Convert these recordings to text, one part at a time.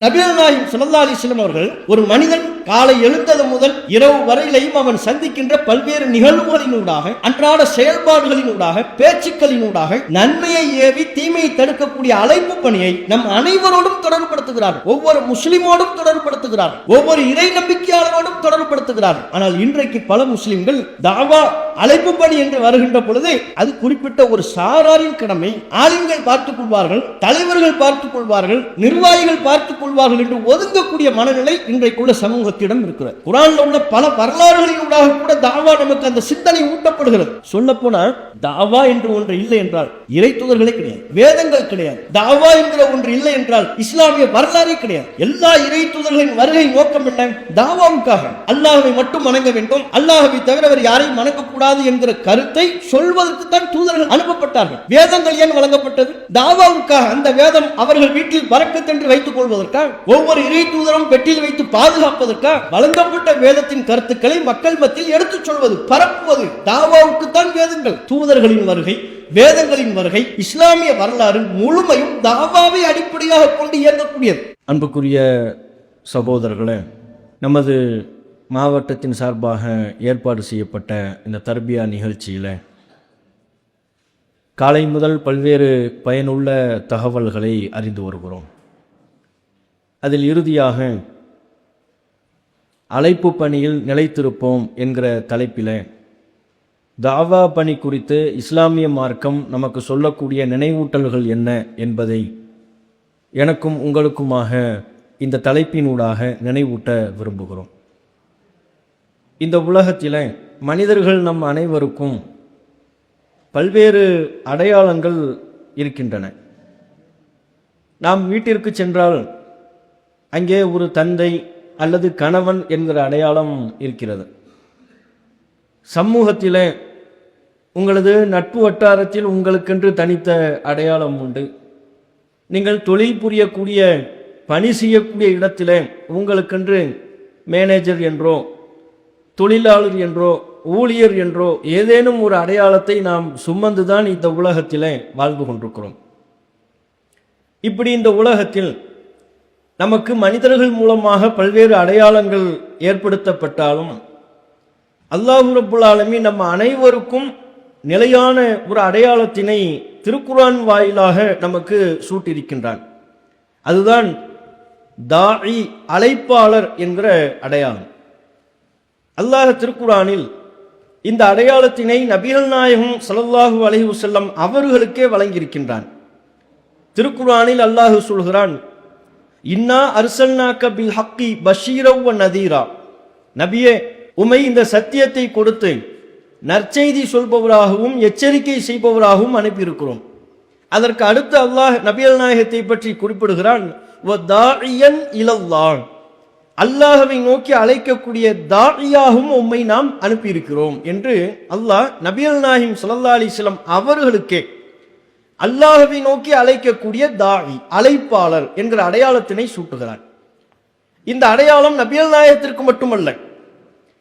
நபிகள் நாயகம் ஸல்லல்லாஹு அலைஹி வஸல்லம் அவர்கள் ஒரு மனிதன் காலை எழுந்தது முதல் இரவு வரையிலையும் அவன் சந்திக்கின்ற பல்வேறு நிகழ்வுகளினூடாக, அன்றாட செயல்பாடுகளினூடாக, பேச்சுக்களினூடாக நன்மையை ஏவி தீமையை தடுக்கக்கூடிய அழைப்பு பணியை நம் அனைவரோடும் தொடர்புபடுத்துகிறார். ஒவ்வொரு முஸ்லிமோடும் தொடர்புபடுத்துகிறார், ஒவ்வொரு இறை நம்பிக்கையாளரோடும் தொடர்புபடுத்துகிறார். ஆனால் இன்றைக்கு பல முஸ்லிம்கள் தாவா அழைப்பு பணி என்று வருகின்ற பொழுது அது குறிப்பிட்ட ஒரு சாராரின் கடமை. ஆலிம்கள் பார்த்துக் கொள்வார்கள், தலைவர்கள் பார்த்துக் கொள்வார்கள், நிர்வாகிகள் பார்த்துக் கொள்வார்கள் என்று ஒதுங்கக்கூடிய மனநிலை இன்றைக்குள்ள சமூகத்திடம் இருக்கிறது. குர்ஆன்ல உள்ள பல வரலாறுகளினூடாக கூட தாவா நமக்கு அந்த சிந்தனை ஊட்டப்படுகிறது. சொல்ல போனால் தாவா என்று ஒன்று இல்லை என்றால் இறை தூதர்களே கிடையாது, வேதங்கள் கிடையாது. தாவா என்கிற ஒன்று இல்லை என்றால் இஸ்லாமிய வரலாறே கிடையாது. எல்லா இறை தூதர்களின் வருகை நோக்கம் என்ன? தாவாவுக்காக. அல்லாஹ்வை மட்டும் வணங்க வேண்டும், அல்லாஹ்வை தவிர வேறு யாரையும் வணங்கக்கூடாது என்கிற கருத்தை சொல்வதற்கு தான் தூதர்கள் அனுப்பப்பட்டார்கள். வேதங்கள் ஏன் வழங்கப்பட்டது? தாவாவுக்காக. அந்த வேதம் அவர்கள் வீட்டில் பரக்கத் என்று வைத்துக் கொள்வதற்காக, ஒவ்வொரு இறை தூதரும் பெட்டியில் வைத்து பாதுகாப்பதற்காக வழங்கப்பட்ட வேதத்தின் கருத்துக்களை மக்கள் மத்தியில் எடுத்துச் சொல்வது, பரப்புவது. தாவாவுக்கு தான் வேதங்கள். தூதர்களின் வருகை, வேதங்களின் வருகை, இஸ்லாமிய வரலாறு முழுமையும் தாவாவை அடிப்படையாக கொண்டு இயங்கக்கூடியது. அன்புக்குரிய சகோதரர்களே, நமது மாவட்டத்தின் சார்பாக ஏற்பாடு செய்யப்பட்ட இந்த தர்பியா நிகழ்ச்சியில் காலை முதல் பல்வேறு பயனுள்ள தகவல்களை அறிந்து வருகிறோம். அதில் இறுதியாக அழைப்பு பணியில் நிலைத்திருப்போம் என்கிற தலைப்பில் தாவா பணி குறித்து இஸ்லாமிய மார்க்கம் நமக்கு சொல்லக்கூடிய நினைவூட்டல்கள் என்ன என்பதை எனக்கும் உங்களுக்குமாக இந்த தலைப்பினூடாக நினைவூட்ட விரும்புகிறோம். இந்த உலகத்தில் மனிதர்கள் நம் அனைவருக்கும் பல்வேறு அடையாளங்கள் இருக்கின்றன. நாம் வீட்டிற்கு சென்றால் அங்கே ஒரு தந்தை அல்லது கணவன் என்கிற அடையாளம் இருக்கிறது. சமூகத்தில் உங்களது நட்பு வட்டாரத்தில் உங்களுக்கென்று தனித்த அடையாளம் உண்டு. நீங்கள் தொழில் புரியக்கூடிய, பணி செய்யக்கூடிய இடத்தில் உங்களுக்கென்று மேனேஜர் என்றோ, தொழிலாளர் என்றோ, ஊழியர் என்றோ ஏதேனும் ஒரு அடையாளத்தை நாம் சுமந்துதான் இந்த உலகத்தில் வாழ்ந்து கொண்டிருக்கிறோம். இப்படி இந்த உலகத்தில் நமக்கு மனிதர்கள் மூலமாக பல்வேறு அடையாளங்கள் ஏற்படுத்தப்பட்டாலும் அல்லாஹ் ரப்புல் ஆலமீன் நம்ம அனைவருக்கும் நிலையான ஒரு அடையாளத்தினை திருக்குர்ஆன் வாயிலாக நமக்கு சூட்டியிருக்கின்றான். அதுதான் தாஇ, அழைப்பாளர் என்கிற அடையாளம். அல்லாஹ் திருக்குர்ஆனில் இந்த அடையாளத்தினை நபிகள் நாயகம் ஸல்லல்லாஹு அலைஹி வஸல்லம் அவர்களுக்கே வழங்கியிருக்கின்றான். திருக்குர்ஆனில் அல்லாஹ் சொல்கிறான், இன்னா அர்சல்நாக பில் ஹக்கி பஷீரவ் வ நதீரா. நபியே, உமை இந்த சத்தியத்தை கொடுத்து நற்செய்தி சொல்பவராகவும் எச்சரிக்கை செய்பவராகவும் அனுப்பியிருக்கிறோம். அதற்கு அடுத்து அல்லாஹ் நபிகள் நாயகத்தை பற்றி குறிப்பிடுகிறான், வ தாஇயன் இலல்லாஹ். அல்லாஹ்வை நோக்கி அழைக்கக்கூடிய தாஇயாகவும் உம்மை நாம் அனுப்பியிருக்கிறோம் என்று அல்லாஹ் நபிகள் நாயகம் ஸல்லல்லாஹு அலைஹி வஸல்லம் அவர்களுக்கே அல்லாஹ்வை நோக்கி அழைக்கக்கூடிய தாஇ, அழைப்பாளர் என்கிற அடையாளத்தினை சூட்டுகிறார். இந்த அடையாளம் நபிகள் நாயகத்திற்கு மட்டுமல்ல,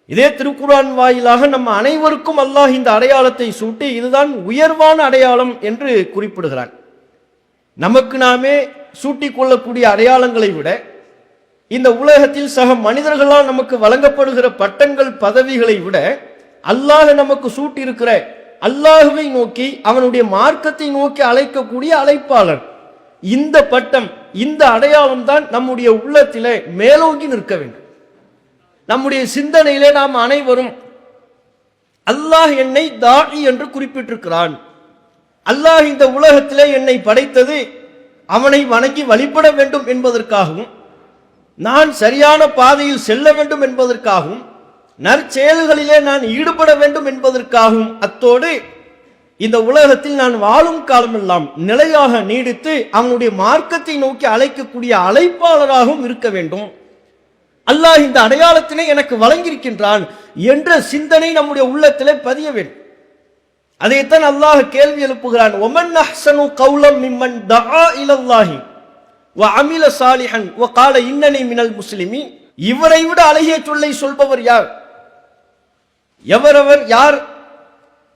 இதே திருக்குர்ஆன் வாயிலாக நம்ம அனைவருக்கும் அல்லாஹ் இந்த அடையாளத்தை சூட்டி இதுதான் உயர்வான அடையாளம் என்று குறிப்பிடுகிறார். நமக்கு நாமே சூட்டிக் கொள்ளக்கூடிய அடையாளங்களை விட இந்த உலகத்தில் சக மனிதர்களால் நமக்கு வழங்கப்படுகிற பட்டங்கள், பதவிகளை விட அல்லாஹ் நமக்கு சூட்டியிருக்கிற அல்லாஹ்வை நோக்கி, அவனுடைய மார்க்கத்தை நோக்கி அழைக்கக்கூடிய அழைப்பாளர், இந்த பட்டம், இந்த அடையாளம் தான் நம்முடைய உள்ளத்திலே மேலோங்கி நிற்க வேண்டும். நம்முடைய சிந்தனையிலே நாம் அனைவரும் அல்லாஹ் என்னை தாஇ என்று குறிப்பிட்டிருக்கிறான், அல்லாஹ் இந்த உலகத்திலே என்னை படைத்தது அவனை வணங்கி வழிபட வேண்டும் என்பதற்காகவும், நான் சரியான பாதையில் செல்ல வேண்டும் என்பதற்காகவும், நற்செயல்களிலே நான் ஈடுபட வேண்டும் என்பதற்காகவும், அத்தோடு இந்த உலகத்தில் நான் வாழும் காலமெல்லாம் நிலையாக நீடித்து அவனுடைய மார்க்கத்தை நோக்கி அழைக்கக்கூடிய அழைப்பாளராகவும் இருக்க வேண்டும். அல்லாஹ் இந்த அடையாளத்தினை எனக்கு வழங்கியிருக்கின்றான் என்ற சிந்தனை நம்முடைய உள்ளத்திலே பதிய வேண்டும். அதைத்தான் அல்லாஹ் கேள்வி எழுப்புகிறான், ஒமன் அஹ்ஸனு கௌலம் மிம்மன் தஆ இலல்லாஹி வ அமில சாலிஹன் வ கால இன்னனி மினல் முஸ்லிமீன். இவரை விட அழகிய சொல்லை சொல்பவர் யார்? எவரவர் யார்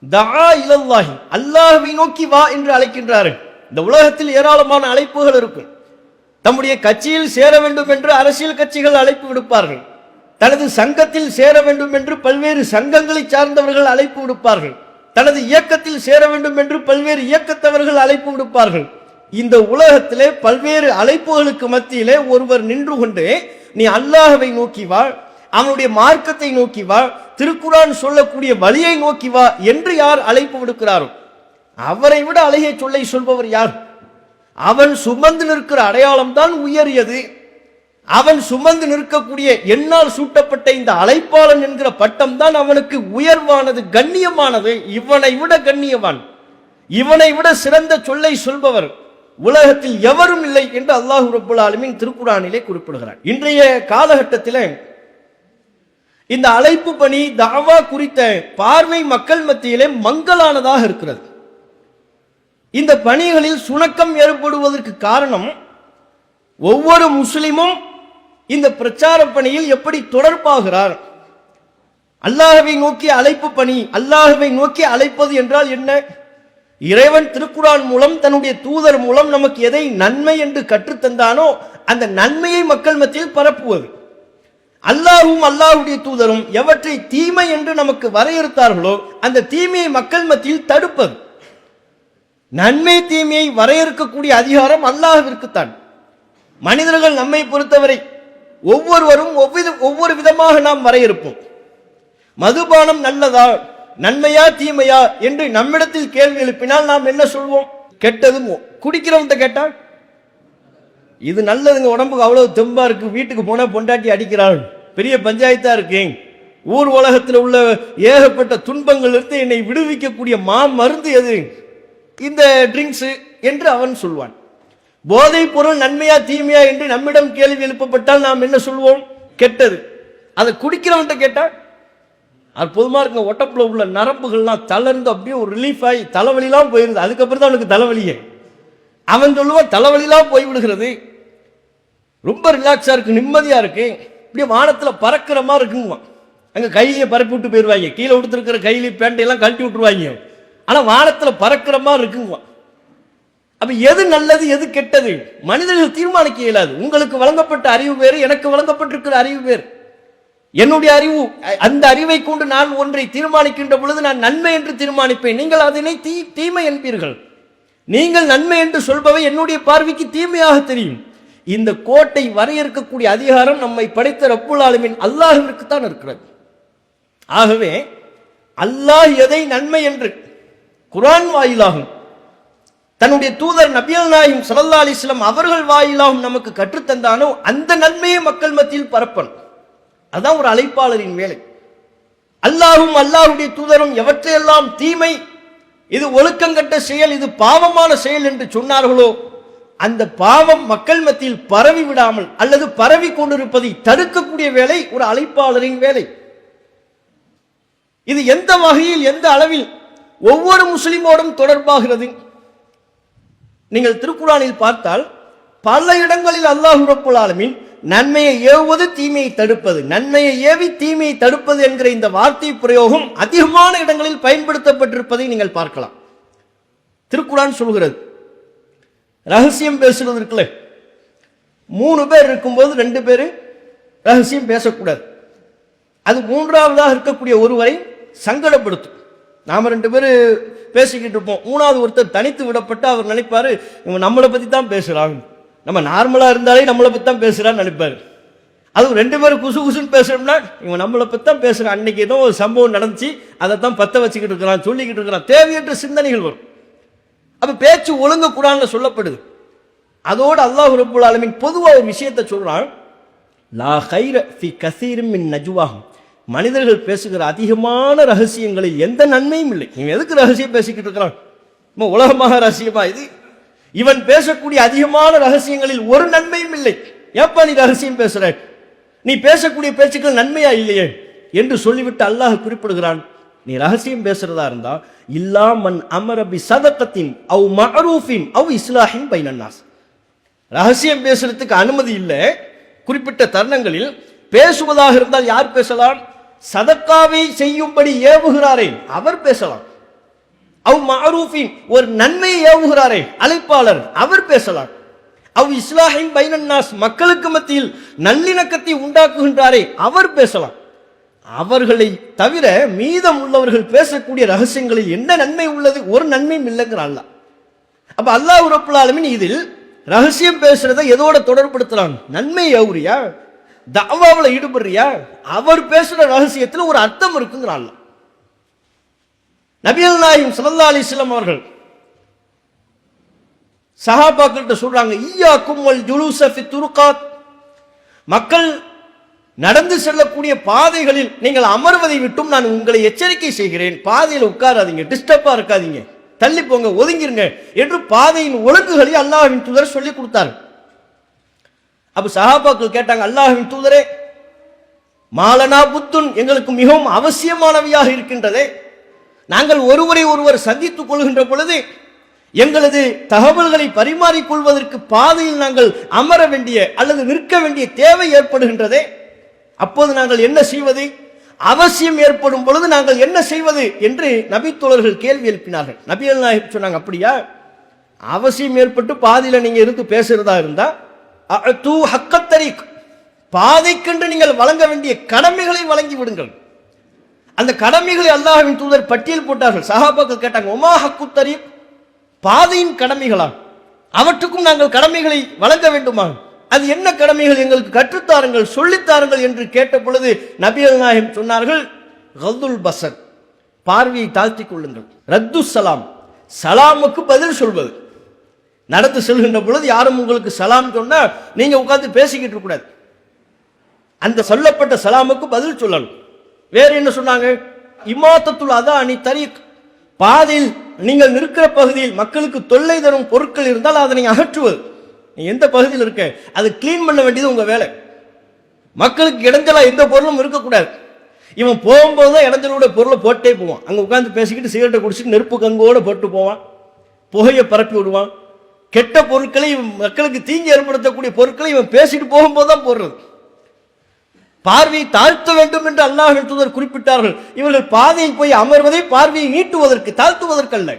தஆ இலல்லாஹி, அல்லாஹ்வை நோக்கி வா என்று அழைக்கின்றார்கள். இந்த உலகத்தில் ஏராளமான அழைப்புகள் இருக்கும். தம்முடைய கட்சியில் சேர வேண்டும் என்று அரசியல் கட்சிகள் அழைப்பு விடுப்பார்கள். தனது சங்கத்தில் சேர வேண்டும் என்று பல்வேறு சங்கங்களை சார்ந்தவர்கள் அழைப்பு விடுப்பார்கள். தனது இயக்கத்தில் சேர வேண்டும் என்று பல்வேறு இயக்கத்தவர்கள் அழைப்பு விடுப்பார்கள். இந்த உலகத்திலே பல்வேறு அழைப்புகளுக்கு மத்தியிலே ஒருவர் நின்று கொண்டு நீ அல்லாஹ்வை நோக்கி வா, அவனுடைய மார்க்கத்தை நோக்கி வா, திருக்குரான் சொல்லக்கூடிய வழியை நோக்கி வா என்று யார் அழைப்பு விடுக்கிறாரோ அவரை விட அழகிய சொல்லை சொல்பவர் யார்? அவன் சுமந்து நிற்கிற அடையாளம் தான் உயரியது. அவன் சுமந்து நிற்கக்கூடிய என்னால் சூட்டப்பட்ட இந்த அழைப்பாளன் என்கிற பட்டம் தான் அவனுக்கு உயர்வானது, கண்ணியமானது. இவனை விட கண்ணியவான், இவனை விட சிறந்த சொல்லை சொல்பவர் உலகத்தில் எவரும் இல்லை என்று அல்லாஹ் ரப்பல் ஆலமீன் திருக்குரானிலே குறிப்பிடுகிறார். இன்றைய காலகட்டத்தில் இந்த அழைப்பு பணி தாவா குறித்த பார்வை மக்கள் மத்தியிலே மங்கலானதாக இருக்கிறது. இந்த பணிகளில் சுணக்கம் ஏற்படுவதற்கு காரணம் ஒவ்வொரு முஸ்லிமும் இந்த பிரச்சார பணியில் எப்படி தொடர்பாகிறார். அல்லாஹ்வை நோக்கி அழைப்பு பணி, அல்லாஹ்வை நோக்கி அழைப்பது என்றால் என்ன? இறைவன் திருக்குரான் மூலம் தன்னுடைய தூதர் மூலம் நமக்கு எதை நன்மை என்று கற்றுத்தந்தானோ அந்த நன்மையை மக்கள் மத்தியில் பரப்புவது. அல்லாஹ்வும் அல்லாஹ்வுடைய தூதரும் எவற்றை தீமை என்று நமக்கு வரையறுத்தார்களோ அந்த தீமையை மக்கள் மத்தியில் தடுப்பது. நன்மை தீமையை வரையறுக்கக்கூடிய அதிகாரம் அல்லாஹ்விற்குத்தான். மனிதர்கள் நம்மை பொறுத்தவரை ஒவ்வொருவரும் ஒவ்வொரு விதமாக நாம் வரையறுப்போம். மதுபானம் நல்லதா, நன்மையா, தீமையா என்று நம்மிடத்தில் கேள்வி எழுப்பினால் நாம் என்ன சொல்வோம்? கெட்டதும். குடிக்கிறவன்கிட்ட கேட்டால் இது நல்லதுங்க, உடம்புக்கு அவ்வளவு தெம்பா இருக்கு, வீட்டுக்கு போனா பொண்டாட்டி அடிக்கிறாள், பெரிய பஞ்சாயத்தா இருக்கு, ஊர் உலகத்தில் உள்ள ஏகப்பட்ட துன்பங்கள் இருந்து என்னை விடுவிக்கக்கூடிய மருந்து எது? இந்த ட்ரிங்க்ஸ் என்று அவன் சொல்வான். போதைப் பொருள் நன்மையா தீமையா என்று நம்மிடம் கேள்வி எழுப்பப்பட்டால் நாம் என்ன சொல்வோம்? கெட்டது. அதை குடிக்கிறவன்கிட்ட கேட்டால் அற்புதமா இருக்க, ஒட்டப்புல உள்ள நரம்புகள்லாம் தளர்ந்து அப்படியே ஒரு ரிலீஃப் ஆகி தலைவலிலாம் போயிருது, அதுக்கப்புறம் தான் அவனுக்கு தலைவலியே. அவன் சொல்லுவான் தலைவலிலாம் போய்விடுகிறது, ரொம்ப ரிலாக்ஸா இருக்கு, நிம்மதியா இருக்கு, இப்படியே வானத்தில் பறக்கிற மாதிரி இருக்குங்குவான். அங்கே கையிலேயே பரப்பி விட்டு போயிடுவாங்க, கீழே கொடுத்துருக்கிற கையிலே பேண்டையெல்லாம் கழட்டி விட்டுருவாங்க, ஆனால் வானத்தில் பறக்கிற மாதிரி இருக்குங்குவான். அப்ப எது நல்லது எது கெட்டது மனிதர்கள் தீர்மானிக்க இயலாது. உங்களுக்கு வழங்கப்பட்ட அறிவு வேறு, எனக்கு வழங்கப்பட்டிருக்கிற அறிவு வேறு. என்னுடைய அறிவு, அந்த அறிவை கொண்டு நான் ஒன்றை தீர்மானிக்கின்ற பொழுது நான் நன்மை என்று தீர்மானிப்பேன், நீங்கள் அதனை தீமை என்பீர்கள். நீங்கள் நன்மை என்று சொல்பவை என்னுடைய பார்வைக்கு தீமையாக தெரியும். இந்த கோட்டை வரையறுக்கக்கூடிய அதிகாரம் நம்மை படைத்த ரப்புல் ஆலமீன் அல்லாஹ்விற்கு தான் இருக்கிறது. ஆகவே அல்லாஹ் எதை நன்மை என்று குர்ஆன் வாயிலாகும் தன்னுடைய தூதர் நபிகள் நாயகம் ஸல்லல்லாஹு அலைஹி வஸல்லம் அவர்கள் வாயிலாகும் நமக்கு கற்றுத்தந்தானோ அந்த நன்மையை மக்கள் மத்தியில் பரப்பணும். அதுதான் ஒரு அழைப்பாளரின் வேலை. அல்லாஹ்வும் அல்லாஹ்வுடைய தூதரும் எவற்றையெல்லாம் தீமை, இது ஒழுக்கங்கட்ட செயல், இது பாவமான செயல் என்று சொன்னார்களோ அந்த பாவம் மக்கள் மத்தியில் பரவி விடாமல் அல்லது பரவி கொண்டிருப்பதை தடுக்கக்கூடிய வேலை ஒரு அழைப்பாளரின் வேலை. இது எந்த வகையில் எந்த அளவில் ஒவ்வொரு முஸ்லிமோடும் தொடர்பாகிறது? நீங்கள் திருக்குர்ஆனில் பார்த்தால் பல இடங்களில் அல்லாஹ் ரப்புல் ஆலமீன் நன்மையை ஏவுவது தீமையை தடுப்பது, நன்மையை ஏவி தீமையை தடுப்பது என்கிற இந்த வார்த்தை பிரயோகம் அதிகமான இடங்களில் பயன்படுத்தப்பட்டிருப்பதை நீங்கள் பார்க்கலாம். திருக்குர்ஆன் சொல்கிறது, ரகசியம் பேசுறது இருக்குல்ல, 3 பேர் இருக்கும்போது 2 பேர் ரகசியம் பேசக்கூடாது. அது மூன்றாவதாக இருக்கக்கூடிய ஒருவரை சங்கடப்படுத்தும். நாம 2 பேர் பேசிக்கிட்டு இருப்போம், 3வது ஒருத்தர் தனித்து விடப்பட்டு அவர் நினைப்பாரு இவங்க நம்மளை பத்தி தான் பேசுறாங்க, நம்ம நார்மலா இருந்தாலே நம்மளை பத்தி தான் பேசுறான்னு நினைப்பாரு. அதுவும் 2 பேரும் குசு குசுன்னு பேசுறோம்னா இவங்க நம்மளை பத்தி தான் பேசுறான், அன்னைக்கு ஏதோ ஒரு சம்பவம் நடந்துச்சு அதை தான் பத்த வச்சுக்கிட்டு இருக்கிறான் சொல்லிக்கிட்டு இருக்கிறான், தேவையற்ற சிந்தனைகள் வரும். அப்ப பேச்சு ஒழுங்கு குர்ஆன்ல சொல்லப்படுது. அதோடு அல்லாஹ் ரப்புல் ஆலமீன் பொதுவா ஒரு விஷயத்தை சொல்றான், லா கைர ஃபி கஸீரின் மின் நஜ்வாஹும், மனிதர்கள் பேசுகிற அதிகமான ரகசியங்களில் எந்த நன்மையும் இல்லை. இவன் எதுக்கு ரகசியம் பேசிக்கிட்டு இருக்கிறான், உலகமாக ரகசியமா இது? இவன் பேசக்கூடிய அதிகமான ரகசியங்களில் ஒரு நன்மையும் இல்லை. ஏப்பா நீ ரகசியம் பேசுற, நீ பேசக்கூடிய பேச்சுக்கள் நன்மையா இல்லையே என்று சொல்லிவிட்டு அல்லாஹ் குறிப்பிடுகிறான், நீ ரகசியம் பேசுறதா இருந்தா இல்லா மன் அமர பி சதகத்தின் அவ் மஅரூஃபின் அவ் இஸ்லாஹின் பைனன் நாஸ், ரகசியம் பேசுறதுக்கு அனுமதி இல்லை. குறிப்பிட்ட தருணங்களில் பேசுவதாக இருந்தால் யார் பேசலாம்? சதக்காவை செய்யும்படி ஏவுகிறாரே அவர் பேசலாம். அவ் மஅரூஃபின், ஒரு நன்மையை ஏவுகிறாரே அழைப்பாளர், அவர் பேசலாம். அவ் இஸ்லாஹின் பைனன் நாஸ், மக்களுக்கு மத்தியில் நல்லிணக்கத்தை உண்டாக்குகின்றாரே அவர் பேசலாம். அவர்களை தவிர மீதம் உள்ளவர்கள் பேசக்கூடிய ரகசியங்களில் என்ன நன்மை உள்ளது? ஒரு நன்மையும் இல்லைங்கிற அல்லாஹ். அப்ப அல்லாஹ் ரப்புல் ஆலமீன் இதில் ரகசியம் பேசுறதை எதோட தொடர்படுத்துறாங்க? நன்மை எவரியா, தஅவாவுல ஈடுபடுறியா, அவர் பேசுற ரகசியத்தில் ஒரு அர்த்தம் இருக்குங்கிற அல்லாஹ். நபிகள் நாயகம் ஸல்லல்லாஹு அலைஹி வஸல்லம் அவர்கள் சஹாபாக்கள்கிட்ட சொல்றாங்க, ஈயாக்கும் வல் ஜுலூஸ ஃபி துருகாத், மக்கள் நடந்து செல்லக்கூடிய பாதைகளில் நீங்கள் அமர்வதை விட்டும் நான் உங்களை எச்சரிக்கை செய்கிறேன். பாதையில் உட்காராதீங்க, டிஸ்டர்பா இருக்காதீங்க, தள்ளி போங்க, ஒதுங்கிருங்க என்று பாதையின் ஒழுங்குகளை அல்லாஹ்வின் தூதர் சொல்லி கொடுத்தார். அப்ப சஹாபாக்கள் கேட்டாங்க, அல்லாஹ்வின் தூதரே, மாலனா புத்துன், எங்களுக்கு மிகவும் அவசியமானவையாக இருக்கின்றதே, நாங்கள் ஒருவரை ஒருவர் சந்தித்துக் கொள்கின்ற பொழுது எங்களது தகவல்களை பரிமாறிக்கொள்வதற்கு பாதையில் நாங்கள் அமர வேண்டிய அல்லது நிற்க வேண்டிய தேவை ஏற்படுகின்றதே, அப்போது நாங்கள் என்ன செய்வது? அவசியம் ஏற்படும் பொழுது நாங்கள் என்ன செய்வது என்று நபி தோழர்கள் கேள்வி எழுப்பினார்கள். நபிகள் நாயகம் சொன்னாங்க, அப்படியா, அவசியம் ஏற்பட்டு பாதையில நீங்க இருந்து பேசுறதா இருந்தா தூ ஹக்கத்தரீக், பாதைக்கென்று நீங்கள் வழங்க வேண்டிய கடமைகளை வழங்கி விடுங்கள். அந்த கடமைகளை அல்லாஹ்வின் தூதர் பட்டியல் போட்டார்கள். சஹாபாக்கள் கேட்டாங்க, ஒமா ஹக்கு தரீக், பாதையின் கடமைகளா? அவற்றுக்கும் நாங்கள் கடமைகளை வழங்க வேண்டுமா? அது என்ன கடமைகள்? எங்களுக்கு கற்றுத்தாருங்கள், சொல்லித்தாருங்கள் என்று கேட்ட பொழுது நபிகள் நாயகம் சொன்னார்கள், கதுல் பசர், பார்வையை தாழ்த்திக் கொள்ளுங்கள், ரத்து சலாம், சலாமுக்கு பதில் சொல்வது. நடந்து செல்கின்ற பொழுது யாரும் உங்களுக்கு சலாம் சொன்னா நீங்க உட்கார்ந்து பேசிக்கிட்டு இருக்க கூடாது, அந்த சொல்லப்பட்ட சலாமுக்கு பதில் சொல்லணும். வேற என்ன சொன்னாங்க? இமாத்தத்துல் அதா அனி தரீக், பாதையில் நீங்கள் நிற்கிற பகுதியில் மக்களுக்கு தொல்லை தரும் பொருட்கள் இருந்தால் அதனை அகற்றுவது. நீ எந்த பகுதியில் இருக்க அதை கிளீன் பண்ண வேண்டியது உங்க வேலை. மக்களுக்கு இடைஞ்சலா எந்த பொருளும் இருக்கக்கூடாது. இவன் போகும்போது தான் இடைஞ்சலோட பொருளை போட்டே போவான். அங்க உட்கார்ந்து பேசிக்கிட்டு சிகரெட்டை குடிச்சிட்டு நெருப்பு கங்கோட போட்டு போவான், புகையை பரப்பி விடுவான். கெட்ட பொருட்களை, மக்களுக்கு தீங்கு ஏற்படுத்தக்கூடிய பொருட்களை இவன் பேசிட்டு போகும்போது தான் போடுறது. பார்வையை தாழ்த்த வேண்டும் என்று அல்லாஹ்வின் தூதர் குறிப்பிட்டார்கள். இவர்கள் பாதையில் போய் அமர்வதை பார்வையை நீட்டுவதற்கு, தாழ்த்துவதற்கல்ல.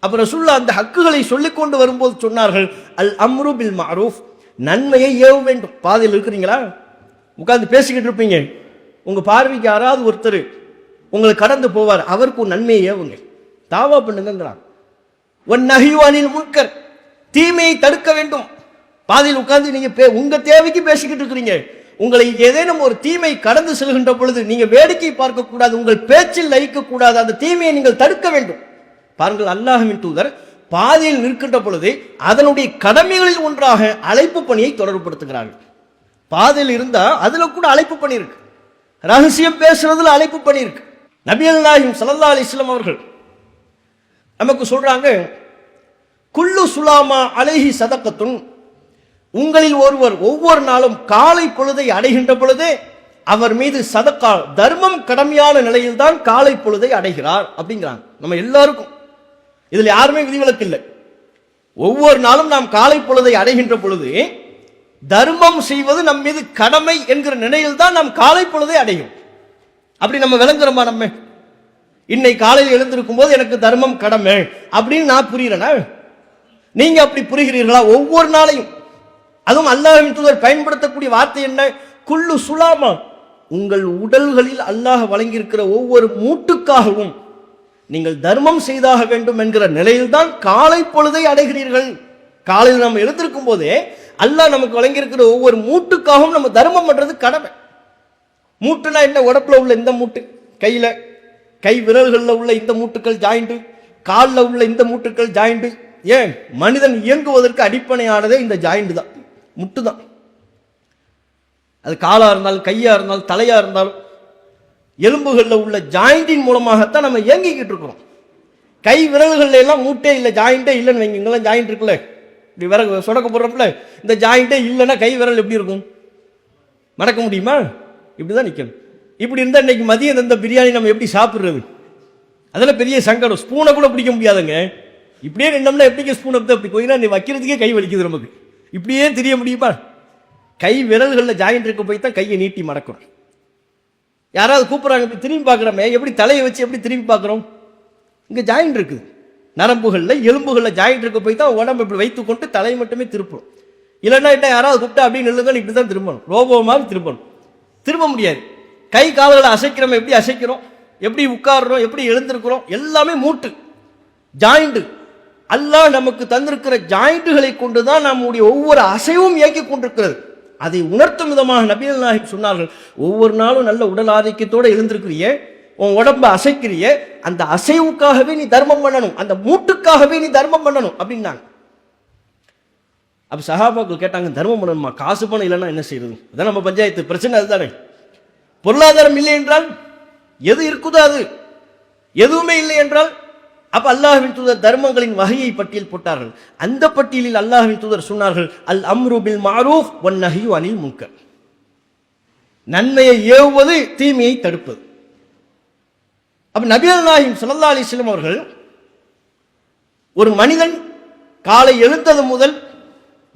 அப்ப ரசூலுல்லாஹ் அந்த ஹக்குகளை சொல்லிக் கொண்டு வரும்போது சொன்னார்கள், அல் அம்ரு பில் மஅரூஃப், நன்மையை ஏவ வேண்டும். பாதையில் இருக்கிறீங்களா, உட்கார்ந்து பேசிக்கிட்டு இருப்பீங்க, உங்க பார்வைக்கு யாராவது ஒருத்தர் உங்களை கடந்து போவார், அவருக்கு ஒரு நன்மையை ஏவுங்க, தாவா பண்ணுங்கிறான். ஒன் நஹ்யு அனில் முன்கர், தீமையை தடுக்க வேண்டும். பாதையில் உட்கார்ந்து நீங்க உங்க தேவைக்கு பேசிக்கிட்டு இருக்கிறீங்க, உங்களை ஏதேனும் ஒரு தீமை கடந்து செல்கின்ற பொழுது நீங்க வேடிக்கை பார்க்க கூடாது, உங்கள் பேச்சில் லயிக்க கூடாது, அந்த தீமையை நீங்கள் தடுக்க வேண்டும். பாருங்கள், அல்லாஹ்வின் தூதர் பாதையில் நிற்கின்ற பொழுது அதனுடைய கடமைகளில் ஒன்றாக அழைப்பு பணியை தொடர்புபடுத்துகிறார்கள். பாதையில் இருந்தா அதுல கூட அழைப்பு பணி இருக்கு, ரகசியம் பேசுறதுல அழைப்பு பணி இருக்கு. நபிகள் நாயகம் ஸல்லல்லாஹு அலைஹி வஸல்லம் அவர்கள் நமக்கு சொல்றாங்க, குல்லு சுலாமா அலைஹி சதகத்துன், உங்களில் ஒருவர் ஒவ்வொரு நாளும் காலை பொழுதை அடைகின்ற பொழுதே அவர் மீது சதக்கா, தர்மம் கடமையான நிலையில் தான் காலை பொழுதை அடைகிறார் அப்படிங்கிறாங்க. நம்ம எல்லாருக்கும் இதுல யாருமே விதிவிலக்கு இல்லை. ஒவ்வொரு நாளும் நாம் காலை பொழுதை அடைகின்ற பொழுது தர்மம் செய்வது நம் மீது கடமை என்கிற நிலையில் தான் நாம் காலை பொழுதை அடையும். அப்படி நம்ம விளங்குறோமா? நம்ம இன்னைக்கு காலையில் எழுந்திருக்கும் போது எனக்கு தர்மம் கடமை அப்படின்னு நான் புரிகிறேனா? நீங்க அப்படி புரிகிறீர்களா? ஒவ்வொரு நாளையும், அதுவும் அல்லாஹ்வின் தூதர் பயன்படுத்தக்கூடிய வார்த்தை என்ன? குல்லு சுலாமா, உங்கள் உடல்களில் அல்லாஹ் வழங்கியிருக்கிற ஒவ்வொரு மூட்டுக்காகவும் நீங்கள் தர்மம் செய்தாக வேண்டும் என்கிற நிலையில் தான் காலை பொழுதை அடைகிறீர்கள். காலையில் நம்ம எழுந்திருக்கும் போதே அல்லாஹ் நமக்கு வழங்கியிருக்கிற ஒவ்வொரு மூட்டுக்காகவும் நம்ம தர்மம் பண்றது கடமை. மூட்டுனா என்ன? உடப்புல உள்ள இந்த மூட்டு, கையில கை விரல்களில் உள்ள இந்த மூட்டுக்கள் ஜாயிண்ட், காலில் உள்ள இந்த மூட்டுக்கள் ஜாயிண்ட். ஏன்? மனிதன் இயங்குவதற்கு அடிப்படையானதே இந்த ஜாயிண்ட் தான், முட்டு தான். அது காலா இருந்தாலும் கையா இருந்தாலும் தலையா இருந்தாலும் எலும்புகளில் உள்ள ஜாயிண்டின் மூலமாகத்தான் நம்ம இயங்கிக்கிட்டு இருக்கிறோம். கை விரல்கள் எல்லாம் மூட்டே இல்லை, ஜாயிண்டே இல்லைன்னு வைங்க. இங்கெல்லாம் ஜாயிண்ட் இருக்குல்ல, இப்படி விறகு சொடக்க போடுறப்பல இந்த ஜாயிண்டே இல்லைன்னா கை விரல் எப்படி இருக்கும்? மடக்க முடியுமா? இப்படிதான் நிற்கணும். இப்படி இருந்தால் இன்னைக்கு மதியம் இந்த பிரியாணி நம்ம எப்படி சாப்பிட்றது? அதெல்லாம் பெரிய சங்கடம். ஸ்பூனை கூட பிடிக்க முடியாதுங்க. இப்படியே நின்னோம்னா எப்படிங்க ஸ்பூனை அப்படி போயினா நீ வைக்கிறதுக்கே கை வலிக்குது நமக்கு. இப்படியே தெரிய முடியுமா? கை விரல்களில் ஜாயிண்ட் இருக்க போய் தான் கையை நீட்டி மடக்கிறோம். யாராவது கூப்பிட்றாங்க, இப்படி திரும்பி பார்க்குறோமே, எப்படி தலையை வச்சு எப்படி திரும்பி பார்க்குறோம்? இங்கே ஜாயிண்ட் இருக்குது, நரம்புகளில் எலும்புகளில் ஜாயிண்ட் இருக்க போய் தான் உடம்பு இப்படி வைத்துக்கொண்டு தலையை மட்டுமே திருப்புறோம். இல்லைன்னா என்ன யாராவது கூப்பிட்டா அப்படின்னு நில்லுங்க, இப்படி தான் திரும்பணும், ரோபோ மாதிரி திரும்பணும். திரும்ப முடியாது. கை கால்களை அசைக்கிறோம், எப்படி அசைக்கிறோம், எப்படி உட்கார்றோம், எப்படி எழுந்திருக்கிறோம், எல்லாமே மூட்டு ஜாயிண்ட். அல்லாஹ் நமக்கு தந்திருக்கிற ஜாயிண்ட்டுகளை கொண்டுதான் நம்முடைய ஒவ்வொரு அசைவும் இயக்கிக் கொண்டிருக்கிறது. அதை உணர்த்தும் விதமாக நபிகள் நாயகம் சொன்னார்கள், ஒவ்வொரு நாளும் நல்ல உடல் ஆரோக்கியத்தோடு எழுந்திருக்கிறிய, உன் உடம்ப அசைக்கிறிய, அந்த அசைவுக்காகவே நீ தர்மம் பண்ணணும், அந்த மூட்டுக்காகவே நீ தர்மம் பண்ணணும் அப்படின்னாங்க. அப்ப சஹாபாக்கள் கேட்டாங்க, தர்மம் பண்ணணுமா? காசு பணம் இல்லைன்னா என்ன செய்யறது? அதான் நம்ம பஞ்சாயத்து பிரச்சனை அதுதானே. பொருளாதாரம் இல்லை என்றால் எது இருக்குதோ அது, எதுவுமே இல்லை என்றால் அப்ப அல்லாஹ்வின் தூதர் தர்மங்களின் வகையை பட்டியல் போட்டார்கள். அந்த பட்டியலில் அல்லாஹ்வின் தூதர் சொன்னார்கள், அல் அம்ரு பில் மஅரூஃப் வன் நஹ்யு அனில் முன்கர். நன்மையை ஏவுவது, தீமையை தடுப்பது. அப்ப நபிகள் நாயகம் ஸல்லல்லாஹு அலைஹி வஸல்லம் அவர்கள், ஒரு மனிதன் காலை எழுந்தது முதல்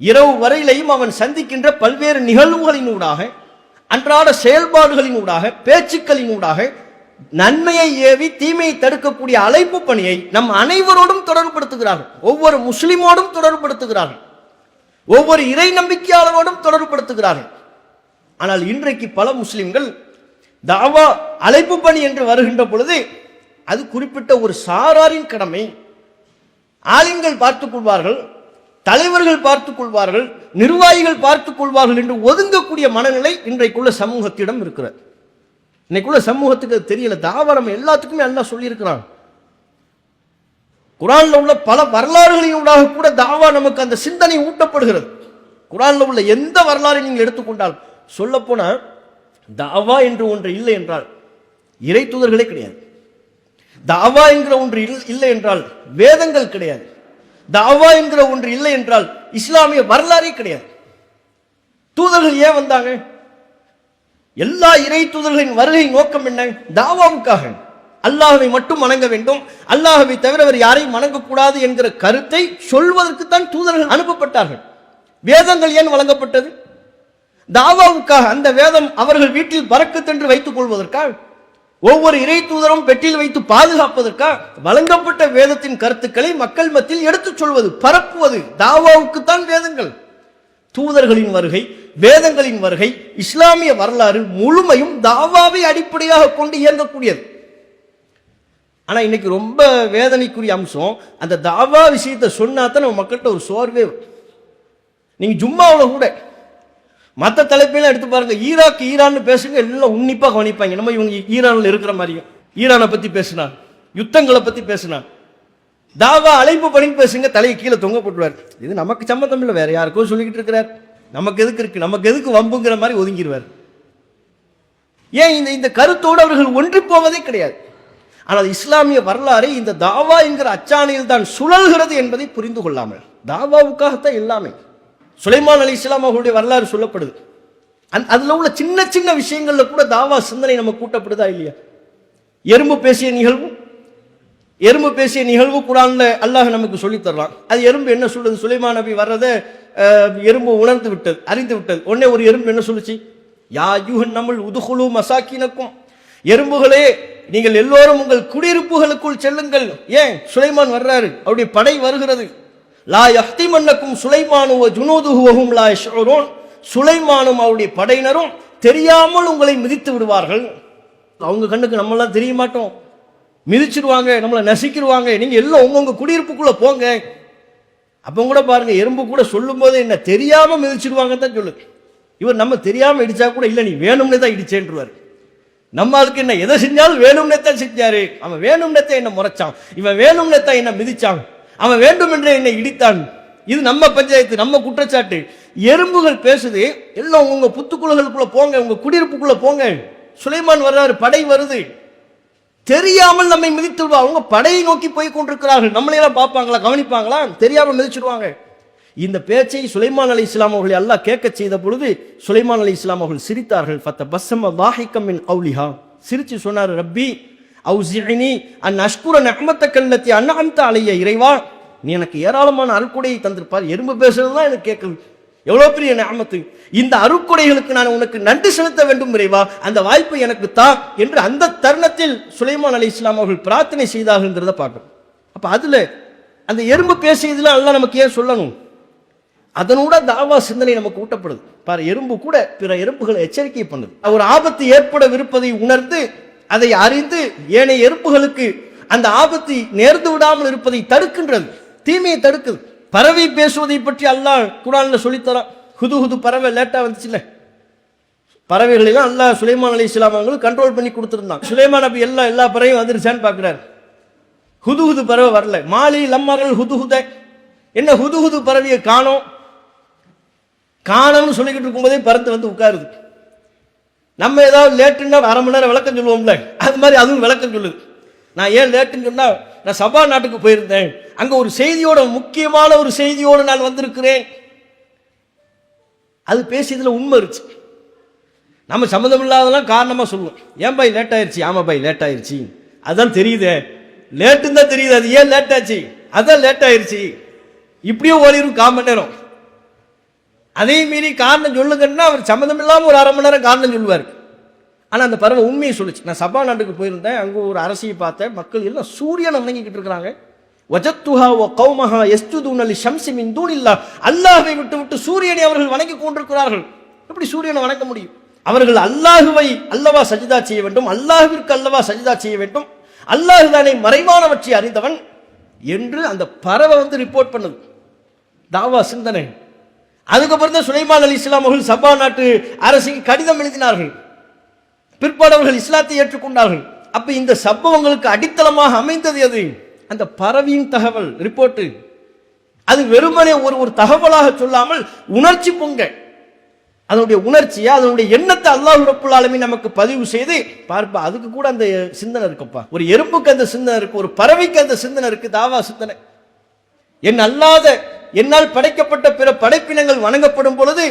இரவு வரையிலையும் அவன் சந்திக்கின்ற பல்வேறு நிகழ்வுகளினூடாக, அன்றாட செயல்பாடுகளினூடாக, பேச்சுக்களினூடாக நன்மையை ஏவி தீமையை தடுக்கக்கூடிய அழைப்பு பணியை நம் அனைவரோடும் தொடர்புபடுத்துகிறார்கள். ஒவ்வொரு முஸ்லிமோடும் தொடர்புபடுத்துகிறார்கள், ஒவ்வொரு இறை நம்பிக்கையாளரோடும் தொடர்புபடுத்துகிறார்கள். ஆனால் இன்றைக்கு பல முஸ்லிம்கள் தாவா அழைப்பு பணி என்று வருகின்ற பொழுது அது குறிப்பிட்ட ஒரு சாராரின் கடமை, ஆலிம்கள் பார்த்துக் கொள்வார்கள், தலைவர்கள் பார்த்துக் கொள்வார்கள், நிர்வாகிகள் பார்த்துக் கொள்வார்கள் என்று ஒதுங்கக்கூடிய மனநிலை இன்றைக்குள்ள சமூகத்திடம் இருக்கிறது. இன்னைக்குள்ள சமூகத்துக்கு தெரியல. தாவா நம்ம எல்லாத்துக்குமே அல்லாஹ் சொல்லியிருக்கிறான். குர்ஆன்ல உள்ள பல வரலாறுகளினூடாக கூட தாவா நமக்கு அந்த சிந்தனை ஊட்டப்படுகிறது. குர்ஆன்ல உள்ள எந்த வரலாறை நீங்கள் எடுத்துக்கொண்டால், சொல்ல போனா தாவா என்று ஒன்று இல்லை என்றால் இறை தூதர்களே கிடையாது. தாவா என்கிற ஒன்று இல்லை என்றால் வேதங்கள் கிடையாது. தாவா என்கிற ஒன்று இல்லை என்றால் இஸ்லாமிய வரலாறே கிடையாது. தூதர்கள் ஏன் வந்தாங்க? எல்லா இறை தூதர்களின் வருகை நோக்கம் என்ன? தாவாவுக்காக. அல்லாஹ்வை மட்டும் வணங்க வேண்டும், அல்லாஹ்வை தவிர வேறு யாரையும் வணங்கக்கூடாது என்கிற கருத்தை சொல்வதற்கு தான் தூதர்கள் அனுப்பப்பட்டார்கள். வேதங்கள் ஏன் வழங்கப்பட்டது? தாவாவுக்காக. அந்த வேதம் அவர்கள் வீட்டில் பரக்கத் என்று வைத்துக் கொள்வதற்காக, ஒவ்வொரு இறை தூதரும் பெட்டியில் வைத்து பாதுகாப்பதற்காக வழங்கப்பட்ட வேதத்தின் கருத்துக்களை மக்கள் மத்தியில் எடுத்துச் சொல்வது, பரப்புவது. தாவாவுக்குத்தான் வேதங்கள். தூதர்களின் வருகை, வேதங்களின் வருகை, இஸ்லாமிய வரலாறு முழுமையும் தாவாவை அடிப்படையாக கொண்டு இயங்கக்கூடியது. ஆனா இன்னைக்கு ரொம்ப வேதனைக்குரிய அம்சம், அந்த தாவா விஷயத்தை சொன்னாதான் நம்ம மக்கள்கிட்ட ஒரு சோர்வே. நீங்க ஜும்மாவில் கூட மற்ற தலைப்பெல்லாம் எடுத்து பாருங்க, ஈராக் ஈரான் பேசுங்க, எல்லாம் உன்னிப்பா கவனிப்பாங்க. நம்ம இவங்க ஈரானில் இருக்கிற மாதிரியும் ஈரானை பத்தி பேசினா, யுத்தங்களை பத்தி பேசினா, தாவா அழைப்பு பண்ணி பேசுங்க, தலையை கீழே தொங்க போட்டுவார். இது நமக்கு சம்மந்தம் இல்லை, வேற யாருக்கோ சொல்லிக்கிட்டு இருக்கிறார், நமக்கு எதுக்கு இருக்கு, நமக்கு எதுக்கு வம்புங்கிற மாதிரி ஒதுங்கிடுவார். ஏன் இந்த கருத்தோடு அவர்கள் ஒன்றி போவதே கிடையாது. ஆனால் இஸ்லாமிய வரலாறு இந்த தாவா என்கிற அச்சாணியில் தான் சுழல்கிறது என்பதை புரிந்து கொள்ளாமல், தாவாவுக்காகத்தான் எல்லாமே. சுலைமான் அலைஹிஸ்ஸலாம் அவர்களுடைய வரலாறு சொல்லப்படுது. அதுல உள்ள சின்ன சின்ன விஷயங்கள்ல கூட தாவா சிந்தனை நம்ம கூட்டப்படுதா இல்லையா? எறும்பு பேசிய நிகழ்வு குர்ஆன்ல அல்லாஹ் நமக்கு சொல்லி தரலாம். அது எறும்பு என்ன சொல்லுது? சுலைமான் நபி வர்றதை எறும்பு உணர்ந்து விட்டது, அறிந்து விட்டது. உடனே ஒரு எறும்பு என்ன சொல்லுச்சு? யா யூஹன் நம்மள் உதுகுலு மசாக்கினக்கும், எறும்புகளே நீங்கள் எல்லோரும் உங்கள் குடியிருப்புகளுக்குள் செல்லுங்கள். ஏன்? சுலைமான் வர்றாரு, அவருடைய படை வருகிறது. லா யஹ்திமன்னக்கும் சுலைமானு வ ஜுனூதுஹு வஹும் லா யஷ்உரூன், சுலைமானும் அவருடைய படையினரும் தெரியாமல் உங்களை மிதித்து விடுவார்கள். அவங்க கண்ணுக்கு நம்மளாம் தெரிய மாட்டோம், மிதிச்சிருவாங்க, நம்மளை நசிக்கிடுவாங்க, நீங்க எல்லாம் உங்க குடியிருப்புக்குள்ள போங்க. அப்ப கூட பாருங்க, எறும்பு கூட சொல்லும் போது என்ன தெரியாம மிதிச்சிருவாங்க தான் சொல்லுது. இவர் நம்ம தெரியாம இடிச்சா கூட இல்ல, நீ வேணும்னே தான் இடிச்சேன்றுவார். நம்ம அதுக்கு என்ன, எதை செஞ்சாலும் வேணும்னே தான் செஞ்சாரு, அவன் வேணும்னே தான் என்ன முறைச்சான், இவன் வேணும்னே தான் என்ன மிதிச்சான், அவன் வேண்டும் என்றே என்னை இடித்தான். இது நம்ம பஞ்சாயத்து, நம்ம குற்றச்சாட்டு. எறும்புகள் பேசுது, எல்லாம் உங்க புத்துக்குழுகளுக்குள்ள போங்க, உங்க குடியிருப்புக்குள்ள போங்க. சுலைமான் வர்றாரு, படை வருது, தெரியாமல் நம்மை மிதித்துடுவா. அவங்க படையை நோக்கி போய் கொண்டிருக்கிறார்கள், நம்மளையெல்லாம் பார்ப்பாங்களா, கவனிப்பாங்களா? தெரியாம மிதிச்சிடுவாங்க. இந்த பேச்சை சுலைமான் அலைஹிஸ்ஸலாம் அவர்களை அல்லாஹ் கேட்க செய்த பொழுது சுலைமான் அலைஹிஸ்ஸலாம் அவர்கள் சிரித்தார்கள். ஃபத்தபஸ்ஸம ضاحكا من قولها, சிரிச்சு சொன்னார், ரப்பி அவுஸிஇனி அன் அஷ்குர நிஅமத்தக அல்லதி அன்அம்த அலைய, இறைவா நீ எனக்கு ஏராளமான அருட்கொடையை தந்திருப்பார். எறும்பு பேசுறதுதான் எனக்கு கேட்குது, எவ்வளவு பெரிய நிஅமத்து. இந்த அருட்கொடைகளுக்கு நான் உனக்கு நன்றி செலுத்த வேண்டும் இறைவா, அந்த வாய்ப்பை எனக்கு தா என்று அந்த தருணத்தில் சுலைமான் அலைஹிஸ்ஸலாம் அவர்கள் பிரார்த்தனை செய்தார்கள்ங்கிறத பார்க்கணும். அப்ப அதுல அந்த எறும்பு பேசியதுல அல்லாஹ் நமக்கு ஏன் சொல்லணும்? அதனோட தாவா சிந்தனை நமக்கு ஊட்டப்படுது. பாரு, எறும்பு கூட பிற எறும்புகளை எச்சரிக்கை பண்ணுது. ஒரு ஆபத்து ஏற்படவிருப்பதை உணர்ந்து அதை அறிந்து ஏனைய எறும்புகளுக்கு அந்த ஆபத்தை நேர்ந்து விடாமல் இருப்பதை தடுக்கின்றது, தீமையை தடுக்குது. பறவை பேசுவதை பற்றி அல்லாஹ் குர்ஆன்ல சொல்லித்தரான். ஹுது பறவை லேட்டா வந்துச்சுல்ல, பறவைகளெல்லாம் அல்லாஹ் சுலைமான் அலைஹிஸ்ஸலாம் அவங்களுக்கு கண்ட்ரோல் பண்ணி கொடுத்துருந்தான். சுலைமான் நபி எல்லா பறவையும் வந்துருச்சான்னு பார்க்குறாரு. ஹுது பறவை வரல. மாலி லம்மரல் ஹுதுஹுத, என்ன ஹுது பறவையை காணோம்னு சொல்லிக்கிட்டு இருக்கும்போதே பறந்து வந்து உட்காருது. நம்ம ஏதாவது லேட்டுன்னா அரை மணி நேரம் விளக்கம் சொல்லுவோம்ல, அது மாதிரி அதுவும் விளக்கம் சொல்லுது. நான் ஏன் லேட்டுன்னு சொன்னா, நான் சபா நாட்டுக்கு போயிருந்தேன், அங்க ஒரு செய்தியோட, முக்கியமான ஒரு செய்தியோடு நான் வந்திருக்கிறேன். அது பேசியதுல உண்மை இருந்துச்சு. நம்ம சம்மந்தம் இல்லாதெல்லாம் காரணமா சொல்லுவோம். ஏன் பாய் லேட் ஆயிருச்சு? ஆமா பாய் லேட் ஆயிருச்சு, அதான் தெரியுது, லேட்டுன்னு தான் தெரியுது, அது ஏன் லேட் ஆச்சு, அதான் லேட் ஆயிருச்சு. இப்படியே ஓடிடும் 1/4 மணி நேரம். அதே மீறி காரணம் சொல்லுங்கன்னா அவர் சம்மந்தம் இல்லாமல் ஒரு அரை மணி நேரம் காரணம் சொல்லுவார். ஆனால் அந்த பறவை உண்மையை சொல்லுச்சு. நான் சபா நாட்டுக்கு போயிருந்தேன், அங்கே ஒரு அரசியை பார்த்தேன், மக்கள் எல்லாம் சூரியனை வணங்கிக்கிட்டு இருக்கிறாங்க. வஜத்துஹா வ கௌமஹா யஸ்ஜுதுன லிஷம்ஸி மின் தூனில்லாஹ், அல்லாஹ்வை விட்டு சூரியனை அவர்கள் வணங்கி கொண்டிருக்கிறார்கள். எப்படி சூரியனை வணங்க முடியும்? அவர்கள் அல்லாஹுவை அல்லவா சஜிதா செய்ய வேண்டும், அல்லாஹ்விற்கு அல்லவா சஜிதா செய்ய வேண்டும், அல்லாஹ் தானே மறைவானவற்றை அறிந்தவன் என்று அந்த பறவை வந்து ரிப்போர்ட் பண்ணுது. தாவா சிந்தனை. அதுக்கப்புறம் தான் சுலைமான் அலைஹிஸ்ஸலாம் அவர்கள் சபா நாட்டு அரசுக்கு கடிதம் எழுதினார்கள். பிற்பாடவர்கள் இஸ்லாத்தை ஏற்றுக்கொண்டார்கள். அப்ப இந்த சம்பவங்களுக்கு அடித்தளமாக அமைந்தது எது? அந்த பறவையின் தகவல், ரிப்போர்ட். அது வெறுமனே ஒரு தகவலாக சொல்லாமல் உணர்ச்சி பொங்க, அதனுடைய உணர்ச்சியை, அதனுடைய எண்ணத்தை அல்லாஹ் ரப்புல் ஆலமீன் நமக்கு பதிவு செய்து பார்ப்பா. அதுக்கு கூட அந்த சிந்தனை இருக்குப்பா. ஒரு எறும்புக்கு அந்த சிந்தனை இருக்கு, ஒரு பறவைக்கு அந்த சிந்தனை இருக்கு. தாவா சிந்தனை. என்னால் படைக்கப்பட்ட பிற படைப்பினங்கள் வணங்கப்படும் பொழுது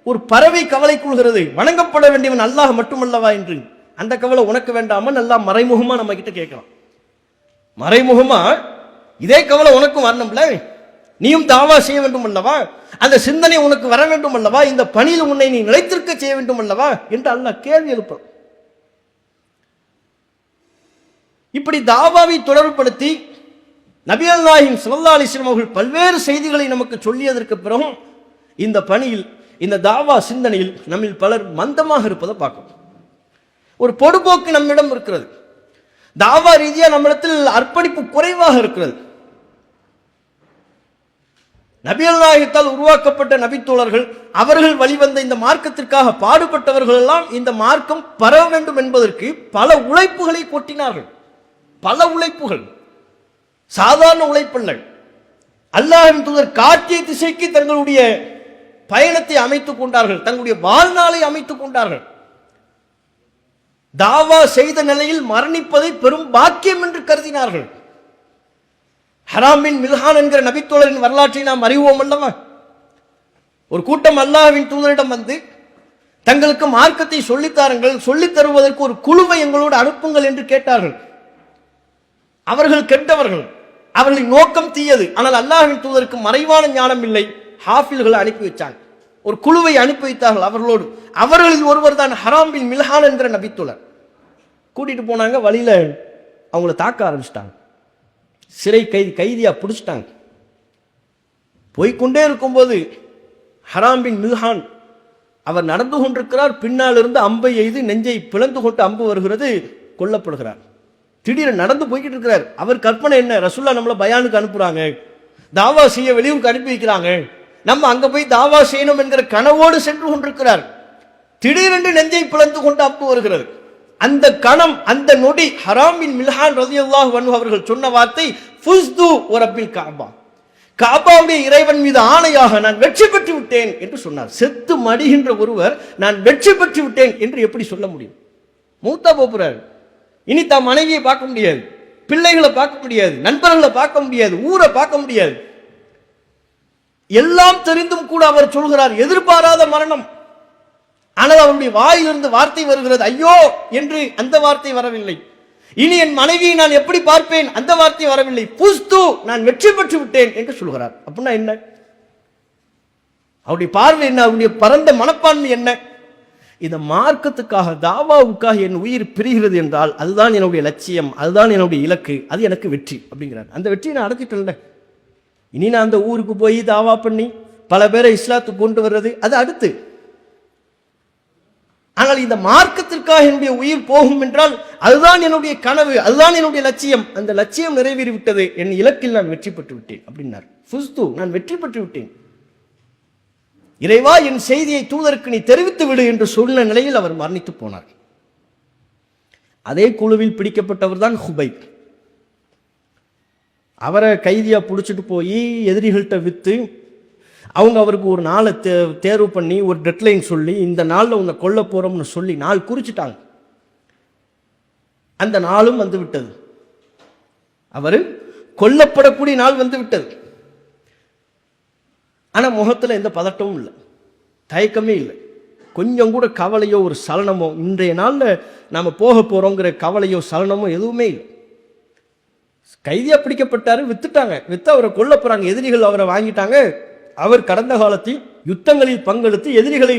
ஒரு பறவை கவலை கொள்கிறது, வணங்கப்பட வேண்டியவன் அல்லாஹ் மட்டுமல்லவா என்று. அந்த கவலை உனக்கு வேண்டாமா? நல்லா மறைமுகமா நம்ம கிட்ட கேட்கலாம். மறைமுகமா இதே கவலை உனக்கும் வரணும்ல, நீயும் தாவா செய்ய வேண்டும் அல்லவா, அந்த சிந்தனை உனக்கு வர வேண்டும் அல்லவா, இந்த பணியில் உன்னை நீ நிலைத்திருக்க செய்ய வேண்டும் அல்லவா என்று அல்லாஹ் கேள்வி எழுப்பும். இப்படி தாவாவை தொடர்புபடுத்தி நபிகள் நாயகம் ஸல்லல்லாஹு அலைஹி வஸல்லம் அவர்கள் பல்வேறு செய்திகளை நமக்கு சொல்லியதற்கு பிறகும் இந்த பணியில், இந்த தாவா சிந்தனையில் நம்மில் பலர் மந்தமாக இருப்பதை பார்க்கணும். ஒரு பொடுபோக்கு நம்மிடம் இருக்கிறது. தாவா ரீதியா நம்மிடத்தில் அர்ப்பணிப்பு குறைவாக இருக்கிறது. நபிகள் நாயகத்தால் உருவாக்கப்பட்ட நபித்தோழர்கள், அவர்கள் வழிவந்த இந்த மார்க்கத்திற்காக பாடுபட்டவர்கள் எல்லாம் இந்த மார்க்கம் பரவ வேண்டும் என்பதற்கு பல உழைப்புகளை கொட்டினார்கள். பல உழைப்புகள், சாதாரண உழைப்பல்ல. அல்லாஹ்வின் தூதர் காட்டிய திசைக்கு தங்களுடைய பயணத்தை அமைத்துக் கொண்டார்கள், தங்களுடைய வாழ்நாளை அமைத்துக் கொண்டார்கள். தாவா செய்த நிலையில் மரணிப்பதை பெரும் பாக்கியம் என்று கருதினார்கள். ஹராம் பின் மில்ஹான் என்கிற நபித்தோழரின் வரலாற்றை நாம் அறிவோம் அல்லவா? ஒரு கூட்டம் அல்லாஹ்வின் தூதரிடம் வந்து தங்களுக்கு மார்க்கத்தை சொல்லித்தாருங்கள், சொல்லித் தருவதற்கு ஒரு குழுவை எங்களோடு அனுப்புங்கள் என்று கேட்டார்கள். அவர்கள் கெட்டவர்கள், அவர்களின் நோக்கம் தீயது. ஆனால் அல்லாஹ்வின் தூதருக்கு மறைவான ஞானம் இல்லை. ஹாஃபில்களை அனுப்பி வச்சாங்க, ஒரு குழுவை அனுப்பி வைத்தார்கள் அவர்களோடு. அவர்களில் ஒருவர் தான் ஹராம் பின் மில்ஹான் என்கிற நபித்தோழர். கூட்டிட்டு போனாங்க. வழியில அவங்கள தாக்க ஆரம்பிச்சிட்டாங்க, சிறை கைதியா பிடிச்சிட்டாங்க. போய்கொண்டே இருக்கும்போது ஹராம் பின் மில்ஹான் அவர் நடந்து கொண்டிருக்கிறார். பின்னால் இருந்து அம்பை எய்து நெஞ்சை பிளந்து கொண்டு அம்பு வருகிறது, கொல்லப்படுகிறார். திடீர்னு நடந்து போய்கிட்டு இருக்கிறார். அவர் கற்பனை என்ன, ரசூல்லா நம்மள பயானுக்கு அனுப்புறாங்க, தாவா செய்ய வெளியூருக்கு அனுப்பி வைக்கிறாங்க, நம்ம அங்க போய் தாவா செய்யணும் என்கிற கனவோடு சென்று கொண்டிருக்கிறார். திடீரென்று நெஞ்சை பிளந்து கொண்டு அம்பு வருகிறது. அந்த கணம், அந்த நொடி ஹராம் பின் மில்ஹான் ரலியல்லாஹு அன்ஹு அவர்கள் சொன்ன வார்த்தை ஃபுஸ்து வரப்பில் காபா, காபாவுடைய இறைவன் மீது ஆணையாக நான் வெற்றி பெற்று விட்டேன் என்று சொன்னார். செத்து மடிகின்ற ஒருவர் நான் வெற்றி பெற்று விட்டேன் என்று எப்படி சொல்ல முடியும்? மூத்தா போறார். இனி தான் மனைவியை பார்க்க முடியாது, பிள்ளைகளை பார்க்க முடியாது, நண்பர்களை பார்க்க முடியாது, ஊரை பார்க்க முடியாது. எல்லாம் தெரிந்தும் கூட அவர் சொல்கிறார் எதிர்பாராத மரணம். ஆனால் அவருடைய வாயிலிருந்து வார்த்தை வருகிறது ஐயோ என்று. அந்த வார்த்தை வரவில்லை. இனி என் மனைவியை நான் எப்படி பார்ப்பேன், அந்த வார்த்தை வரவில்லை. புஸ்து நான் வெற்றி பெற்று விட்டேன் என்று சொல்கிறார். அப்படின்னா என்ன அவருடைய பார்வை, என்ன அவருடைய பரந்த மனப்பான்மை என்ன? இந்த மார்க்கத்துக்காக, தாவாவுக்காக என் உயிர் பிரிகிறது என்றால் அதுதான் என்னுடைய லட்சியம், அதுதான் என்னுடைய இலக்கு, அது எனக்கு வெற்றி அப்படிங்கிறார். அந்த வெற்றியை நான் அடைச்சிட்டேன்ல. இனி நான் அந்த ஊருக்கு போய் தாவா பண்ணி பல பேரை இஸ்லாத்துக்கு கொண்டு வர்றது அது அடுத்து. ஆனால் இந்த மார்க்கத்திற்காக என்னுடைய உயிர் போகும் என்றால் அதுதான் என்னுடைய கனவு, அதுதான் என்னுடைய லட்சியம். அந்த லட்சியம் நிறைவேறிவிட்டது, என் இலக்கில் நான் வெற்றி பெற்று விட்டேன் அப்படின்னார். ஃபுஸ்து, நான் வெற்றி பெற்று விட்டேன். இறைவா, என் செய்தியை தூதருக்கு நீ தெரிவித்து விடு என்று சொன்ன நிலையில் அவர் மரணித்து போனார். அதே குழுவில் பிடிக்கப்பட்டவர் தான் ஹுபைப். அவரை கைதியா பிடிச்சிட்டு போய் எதிரிகள்கிட்ட வித்து அவங்க அவருக்கு ஒரு நாளை தேர்வு பண்ணி ஒரு டெட்லைன் சொல்லி இந்த நாளில் உன்னை கொல்ல போறோம்னு சொல்லி நாள் குறிச்சிட்டாங்க. அந்த நாளும் வந்து விட்டது. அவர் கொல்லப்படக்கூடிய நாள் வந்து விட்டது. ஆனா முகத்துல எந்த பதட்டமும் இல்லை, தயக்கமே இல்லை, கொஞ்சம் கூட கவலையோ ஒரு சலனமோ, இன்றைய நாள்ல நாம போக போறோங்கிற கவலையோ சலனமோ எதுவுமே இல்லை. கைதியா பிடிக்கப்பட்டாரு, வித்துட்டாங்க, வித்து அவரை கொல்ல போறாங்க, எதிரிகள் அவரை வாங்கிட்டாங்க. அவர் கடந்த காலத்தில் யுத்தங்களில் பங்கெடுத்து எதிரிகளை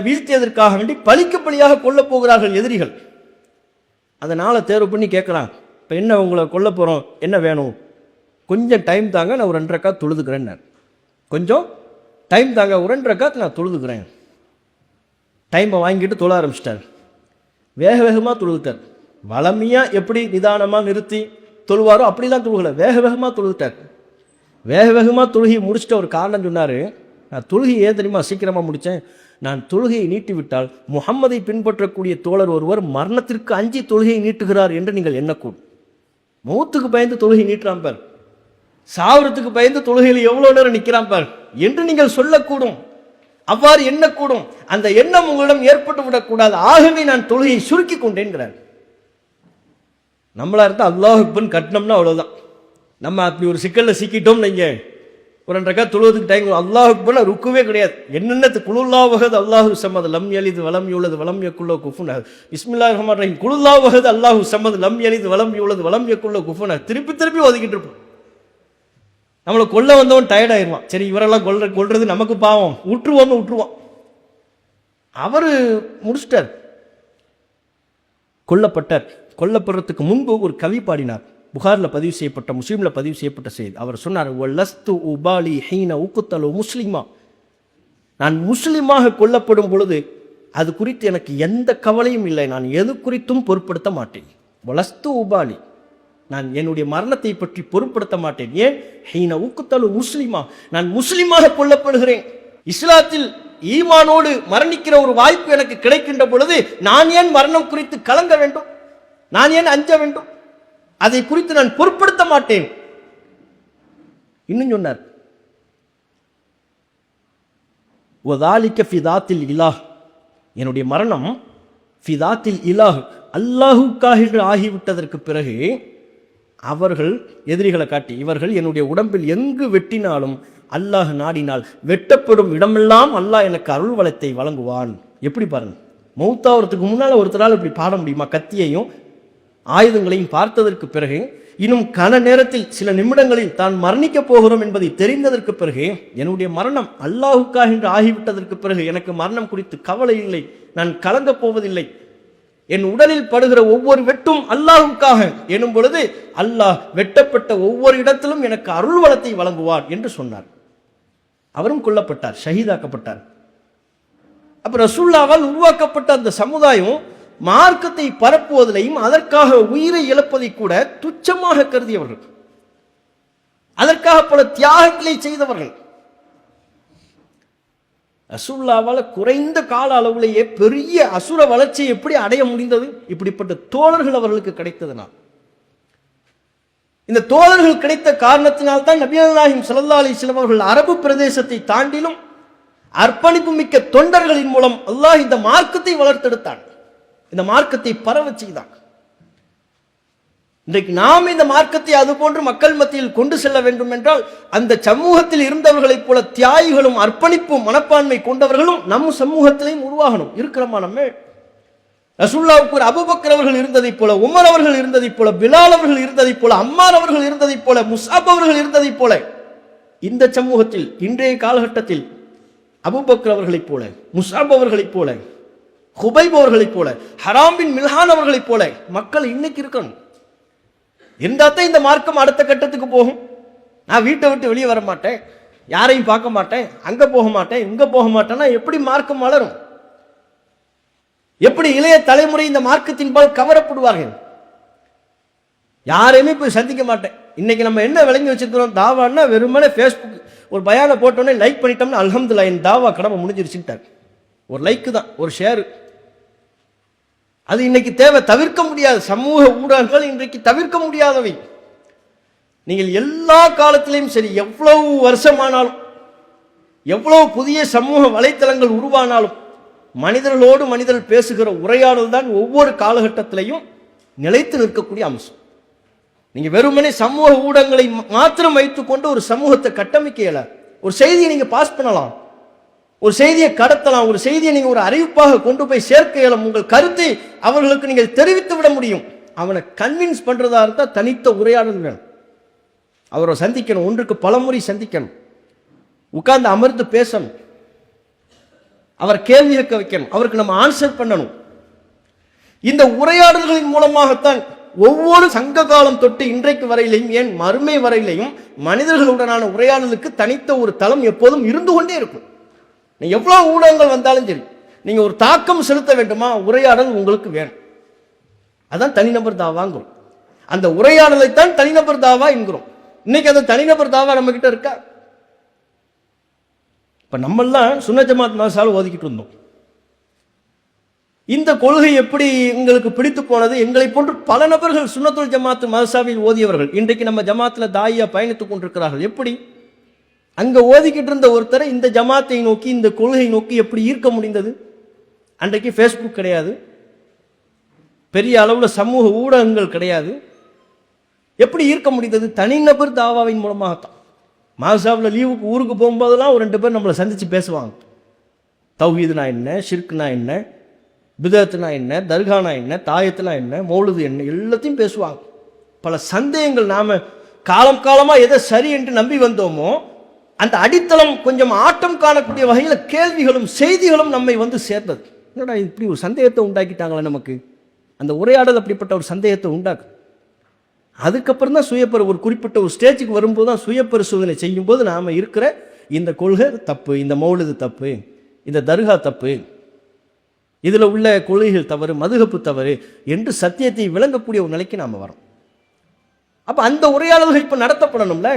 வீழ்த்தியதற்காக வேண்டி பழிக்கு பழியாக கொல்ல போகிறார்கள் எதிரிகள். அதனால தேர்வு பண்ணி கேட்கலாம், இப்ப என்ன உங்களை கொல்ல போறோம், என்ன வேணும், கொஞ்சம் டைம் தாங்க, நான் ஒரு 2 ரக்காத் தொழுதுக்கிறேன். கொஞ்சம் டைம் தாங்க, ஒரு 2 ரக்காத் நான் தொழுதுக்கிறேன். டைமை வாங்கிட்டு தொழ ஆரம்பிச்சிட்டார். வேக வேகமாக தொழுதுட்டார். வளமையா எப்படி நிதானமாக நிறுத்தி தொழுவாரோ அப்படிலாம் தொழுகலை, வேக வேகமாக தொழுதுட்டார். வேக வேகமாக தொழுகையை முடிச்சுட்டு ஒரு காரணம் சொன்னார், நான் தொழுகை ஏன் தெரியுமா சீக்கிரமாக முடித்தேன், நான் தொழுகையை நீட்டிவிட்டால் முகம்மதை பின்பற்றக்கூடிய தோழர் ஒருவர் மரணத்திற்கு அஞ்சி தொழுகையை நீட்டுகிறார் என்று நீங்கள் எண்ணக்கூடும். மௌத்துக்கு பயந்து தொழுகை நீட்டுறான் பார், சாவரத்துக்கு பயந்து தொழுகையில் எவ்வளோ நேரம் நிற்கிறான் பார் என்று நீங்கள் சொல்லக்கூடும், அவ்வாறு எண்ணக்கூடும். அந்த எண்ணம் உங்களிடம் ஏற்பட்டு விடக்கூடாது. ஆகவே நான் தொழுகையை சுருக்கி கொண்டேன்கிறார். நம்மளா இருந்தால் அல்லாஹ் அக்பர் கட்டணம்னா அவ்வளோதான். நம்ம அப்படி ஒரு சிக்கல்ல சிக்கிட்டோம், நீங்க ஒரு 2 ரக்காத் தொழுவதுக்கு டைம் அல்லாஹ் அக்பர் ருக்குவே கிடையாது. என்னென்ன குலுல்லாஹ் வஹத் அல்லாஹு ஸமத் லம் யலித் வலம் யூலத் வலம் யக்குல் லஹு குஃபுவன் அஹத் பிஸ்மில்லாஹிர் ரஹ்மானிர் ரஹீம் குலுல்லாஹ் வஹத் அல்லாஹு ஸமத் லம் யலித் வலம் யூலத் வலம் யக்குல் லஹு குஃபுவன் அஹத் திருப்பி திருப்பி ஓதிக்கிட்டு இருப்போம். நம்மளை கொல்ல வந்தவன் டயர்ட் ஆயிடுவான். சரி இவரெல்லாம் கொல்றது நமக்கு பாவம், விட்டுருவான். அவரு முடிச்சிட்டார், கொல்லப்பட்டார். கொல்லப்படுறதுக்கு முன்பு ஒரு கவி பாடினார். புகாரில் பதிவு செய்யப்பட்ட, முஸ்லீம்ல பதிவு செய்யப்பட்ட செய்தி. அவர் சொன்னார், வல்லஸ்து உபாலி ஹீன உக்குத்தலு முஸ்லிமா, நான் முஸ்லிமாக கொல்லப்படும் பொழுது அது குறித்து எனக்கு எந்த கவலையும் இல்லை, நான் எது குறித்தும் பொருட்படுத்த மாட்டேன். வலஸ்து உபாலி, நான் என்னுடைய மரணத்தை பற்றி பொருட்படுத்த மாட்டேன். ஏன்? ஹீன உக்குத்தலு முஸ்லிமா, நான் முஸ்லிமாக கொல்லப்படுகிறேன். இஸ்லாத்தில் ஈமானோடு மரணிக்கிற ஒரு வாய்ப்பு எனக்கு கிடைக்கின்ற பொழுது நான் ஏன் மரணம் குறித்து கலங்க வேண்டும், நான் ஏன் அஞ்ச வேண்டும், அதை குறித்து நான் பொருட்படுத்த மாட்டேன். இன்னும் சொன்னார், வதாலிக ஃபிதாத்தில் இலாஹ், என்னுடைய மரணம் ஃபிதாத்தில் இலாஹ், அல்லாஹுக்காக ஆகிவிட்டதற்கு பிறகு அவர்கள் எதிரிகளை காட்டி, இவர்கள் என்னுடைய உடம்பில் எங்கு வெட்டினாலும் அல்லாஹ் நாடினால் வெட்டப்படும் இடமெல்லாம் அல்லாஹ் எனக்கு அருள் வளத்தை வழங்குவான். எப்படி பாருங்க, மௌத்தாவதுக்கு முன்னால் ஒருத்தரால் இப்படி பாட முடியுமா? கத்தியையும் ஆயுதங்களையும் பார்த்ததற்கு பிறகு, இன்னும் கன நேரத்தில் சில நிமிடங்களில் தான் மரணிக்க போகிறோம் என்பதை தெரிந்ததற்கு பிறகு, என்னுடைய மரணம் அல்லாஹுக்காக என்று ஆகிவிட்டதற்கு பிறகு எனக்கு மரணம் குறித்து கவலை இல்லை, நான் கலங்கப் போவதில்லை, என் உடலில் படுகிற ஒவ்வொரு வெட்டும் அல்லாஹுக்காக எனும் பொழுது அல்லாஹ் வெட்டப்பட்ட ஒவ்வொரு இடத்திலும் எனக்கு அருள் வளத்தை வழங்குவார் என்று சொன்னார். அவரும் கொல்லப்பட்டார், ஷஹீதாக்கப்பட்டார். அப்ப ரசூலுல்லாவால் உருவாக்கப்பட்ட அந்த சமுதாயம் மார்க்கத்தை பரப்புவதிலையும் அதற்காக உயிரை இழப்பதை கூட துச்சமாக கருதியவர்கள், அதற்காக பல தியாகங்களை செய்தவர்கள். ரசூலுல்லாவால் குறைந்த கால அளவிலேயே பெரிய அசுர வளர்ச்சியை எப்படி அடைய முடிந்தது? இப்படிப்பட்ட தோழர்கள் அவர்களுக்கு கிடைத்ததனால். இந்த தோழர்கள் கிடைத்த காரணத்தினால் தான் நபிகள் நாயகம் ஸல்லல்லாஹு அலைஹி வஸல்லம் அவர்கள் அரபு பிரதேசத்தை தாண்டிலும் அர்ப்பணிப்பு மிக்க தொண்டர்களின் மூலம் அல்லாஹ் இந்த மார்க்கத்தை வளர்த்தெடுத்தான், இந்த மார்க்கத்தை பரவ செய்தான். இன்றைக்கு நாம் இந்த மார்க்கத்தை அதுபோன்று மக்கள் மத்தியில் கொண்டு செல்ல வேண்டும் என்றால் அந்த சமூகத்தில் இருந்தவர்களைப் போல தியாகிகளும் அர்ப்பணிப்பும் மனப்பான்மை கொண்டவர்களும் நம் சமூகத்திலையும் உருவாகணும். இருக்கிறோமா? நம்ம ரசூலுல்லாஹ்வுக்கு ஒரு அபூபக்கர் அவர்கள் இருந்ததைப் போல, உமர் அவர்கள் இருந்ததைப் போல, பிலால் அவர்கள் இருந்ததைப் போல, அம்மார் அவர்கள் இருந்ததைப் போல, முஸ்அப் அவர்கள் இருந்ததைப் போல இந்த சமூகத்தில் இன்றைய காலகட்டத்தில் அபூபக்கர் அவர்களைப் போல, முஸ்அப் அவர்களைப் போல, ஹுபைப் அவர்களைப் போல, ஹராம் பின் மில்ஹான் அவர்களைப் போல மக்கள் இன்னைக்கு இருக்கணும். இருந்தாத்தான் இந்த மார்க்கம் அடுத்த கட்டத்துக்கு போகும். நான் வீட்டை விட்டு வெளியே வர மாட்டேன், யாரையும் பார்க்க மாட்டேன், அங்க போக மாட்டேன், இங்க போக மாட்டேன்னா எப்படி மார்க்கம் வளரும்? எப்படி இளைய தலைமுறை இந்த மார்க்கத்தின் பால் கவரப்படுவார்கள்? யாரையுமே போய் சந்திக்க மாட்டேன். இன்னைக்கு நம்ம என்ன விளங்கி வச்சிருக்கிறோம்? தாவான்னா வெறுமனே ஃபேஸ்புக் ஒரு பயானை போட்டோன்னே லைக் பண்ணிட்டோம்னா அல்ஹம்துலில்லாஹ் என் தாவா கடமை முடிஞ்சிருச்சுட்டார். ஒரு லைக்கு தான், ஒரு ஷேரு. அது இன்னைக்கு தேவை, தவிர்க்க முடியாது. சமூக ஊடகங்கள் இன்றைக்கு தவிர்க்க முடியாதவை. நீங்கள் எல்லா காலத்திலையும் சரி, எவ்வளவு வருஷமானாலும், எவ்வளவு புதிய சமூக வலைத்தளங்கள் உருவானாலும், மனிதர்களோடு மனிதர்கள் பேசுகிற உரையாடல் தான் ஒவ்வொரு காலகட்டத்திலையும் நிலைத்து நிற்கக்கூடிய அம்சம். நீங்க வெறுமனே சமூக ஊடகங்களை மாத்திரம் வைத்துக்கொண்டு ஒரு சமூகத்தை கட்டமைக்க இயலாது. ஒரு செய்தியை நீங்க பாஸ் பண்ணலாம், ஒரு செய்தியை கடத்தலாம், ஒரு செய்தியை நீங்க ஒரு அறிவிப்பாக கொண்டு போய் சேர்க்க இயலும். உங்கள் கருத்தை அவர்களுக்கு நீங்கள் தெரிவித்து விட முடியும். அவனை கன்வின்ஸ் பண்றதா இருந்தால் தனித்த உரையாடல் வேணும். அவரை சந்திக்கணும், ஒன்றுக்கு பலமுறை சந்திக்கணும், உட்கார்ந்து அமர்ந்து பேசணும், அவர் கேள்வி கேட்க வைக்கணும், அவருக்கு நம்ம ஆன்சர் பண்ணணும். இந்த உரையாடல்களின் மூலமாகத்தான் ஒவ்வொரு சங்க காலம் தொட்டு இன்றைக்கு வரையிலையும், ஏன் மறுமை வரையிலையும் மனிதர்களுடனான உரையாடலுக்கு தனித்த ஒரு தளம் எப்போதும் இருந்து கொண்டே இருக்கும். நீங்க எவ்வளவு ஊடகங்கள் வந்தாலும் சரி, நீங்க ஒரு தாக்கம் செலுத்த வேண்டுமா, உரையாடல் உங்களுக்கு வேணும். அதான் தனிநபர் தாவாங்கிறோம். அந்த உரையாடலை தான் தனிநபர் தாவா என்கிறோம். இன்னைக்கு அந்த தனிநபர் தாவா நம்ம கிட்ட இருக்கா? இப்ப நம்மெல்லாம் சுன்னத் ஜமாத் மதரசால ஓதிக்கிட்டு இருந்தோம். இந்த கொள்கை எப்படி உங்களுக்கு பிடித்து போனது? எங்களை போன்று பல நபர்கள் சுன்னத்துல் ஜமாத் மதரசாவில் ஓதியவர்கள் இன்றைக்கு நம்ம ஜமாத்தில் தாயா பயணித்துக் கொண்டிருக்கிறார்கள். எப்படி அங்க ஓதிக்கிட்டு இருந்த ஒருத்தரை இந்த ஜமாத்தை நோக்கி, இந்த கொள்கை நோக்கி எப்படி ஈர்க்க முடிந்தது? அன்றைக்கு ஃபேஸ்புக் கிடையாது, பெரிய அளவில் சமூக ஊடகங்கள் கிடையாது. எப்படி ஈர்க்க முடிந்தது? தனிநபர் தாவாவின் மூலமாகத்தான். மாசாவில் லீவுக்கு ஊருக்கு போகும்போதெல்லாம் ஒரு 2 பேர் நம்மளை சந்தித்து பேசுவாங்க. தௌஹீதுனா என்ன, ஷிர்க்னா என்ன, பிதத்துனா என்ன, தர்கானா என்ன, தாயத்துனா என்ன, மௌலுது என்ன, எல்லாத்தையும் பேசுவாங்க. பல சந்தேகங்கள், நாம காலம் காலமாக எதை சரி என்று நம்பி வந்தோமோ அந்த அடித்தளம் கொஞ்சம் ஆட்டம் காணக்கூடிய வகையில் கேள்விகளும் செய்திகளும் நம்மை வந்து சேர்ந்தது. என்னடா இப்படி ஒரு சந்தேகத்தை உண்டாக்கிட்டாங்களே நமக்கு. அந்த உரையாடல் அப்படிப்பட்ட ஒரு சந்தேகத்தை உண்டாக்கு. அதுக்கப்புறம் தான் ஒரு குறிப்பிட்ட ஒரு ஸ்டேஜுக்கு வரும்போது தான் சுய பரிசோதனை செய்யும்போது நாம் இருக்கிற இந்த கொள்கை தப்பு, இந்த மௌலுது தப்பு, இந்த தர்கா தப்பு, இதில் உள்ள கொள்கைகள் தவறு, மதுகப்பு தவறு என்று சத்தியத்தை விளங்கக்கூடிய ஒரு நிலைக்கு நாம் வரோம். அப்போ அந்த உரையாடல்கள் இப்போ நடத்தப்படணும்ல.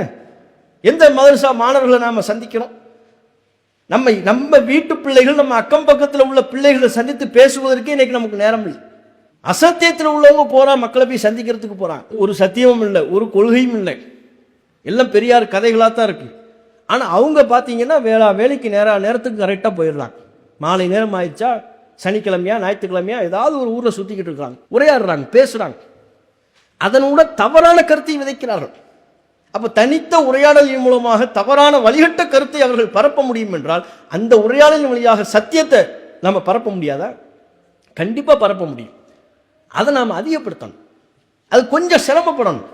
எந்த மதரசா மாணவர்களை நாம் சந்திக்கிறோம்? நம்ம வீட்டு பிள்ளைகள், நம்ம அக்கம் பக்கத்தில் உள்ள பிள்ளைகளை சந்தித்து பேசுவதற்கே இன்னைக்கு நமக்கு நேரம் இல்லை. அசத்தியத்தில் உள்ளவங்க போறா, மக்களை போய் சந்திக்கிறதுக்கு போறாங்க. ஒரு சத்தியமும் இல்லை, ஒரு கொள்கையும் இல்லை, எல்லாம் பெரியார் கதைகளாக தான் இருக்கு. ஆனால் அவங்க பார்த்தீங்கன்னா வேலைக்கு நேரத்துக்கு கரெக்டாக போயிடுறாங்க. மாலை நேரம் ஆயிடுச்சா, சனிக்கிழமையா ஞாயிற்றுக்கிழமையா ஏதாவது ஒரு ஊரில் சுற்றிக்கிட்டு இருக்காங்க, உரையாடுறாங்க, பேசுறாங்க. அதனோட தவறான கருத்தை விதைக்கிறார்கள். அப்போ தனித்த உரையாடலின் மூலமாக தவறான வழிகட்ட கருத்தை அவர்கள் பரப்ப முடியும் என்றால், அந்த உரையாடலின் வழியாக சத்தியத்தை நம்ம பரப்ப முடியாதா? கண்டிப்பாக பரப்ப முடியும். அதை நாம் அதிகப்படுத்தணும். அது கொஞ்சம் சிரமப்படணும்.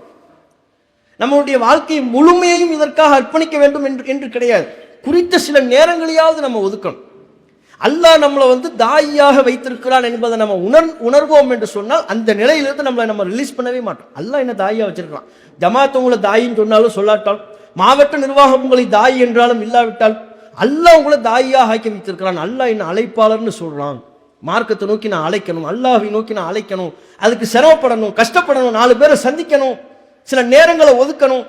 நம்மளுடைய வாழ்க்கையை முழுமையையும் இதற்காக அர்ப்பணிக்க வேண்டும் என்று கிடையாது. குறித்த சில நேரங்களையாவது நம்ம ஒதுக்கணும். அல்லாஹ் நம்மளை தாயியாக வைத்திருக்கிறான் என்பதை நம்ம உணர்வோம் என்று சொன்னால் அந்த நிலையிலிருந்து நம்மளை நம்ம ரிலீஸ் பண்ணவே மாட்டோம். அல்லாஹ் என்ன தாயியாக வச்சிருக்கலாம். ஜமாத் உங்களை தாயின்னு சொன்னாலும் சொல்லாட்டாலும், மாவட்ட நிர்வாகம் உங்களை தாயி என்றாலும் இல்லாவிட்டால், அல்லாஹ் உங்களை தாயியாக ஆக்கி வைத்திருக்கிறான். அல்லாஹ் என்ன அழைப்பாளர்னு சொல்றான். மார்க்கத்தை நோக்கி நான் அழைக்கணும், அல்லாஹ்வை நோக்கி நான் அழைக்கணும், அதுக்கு சிரமப்படணும், கஷ்டப்படணும், 4 பேரை சந்திக்கணும், சில நேரங்களை ஒதுக்கணும்.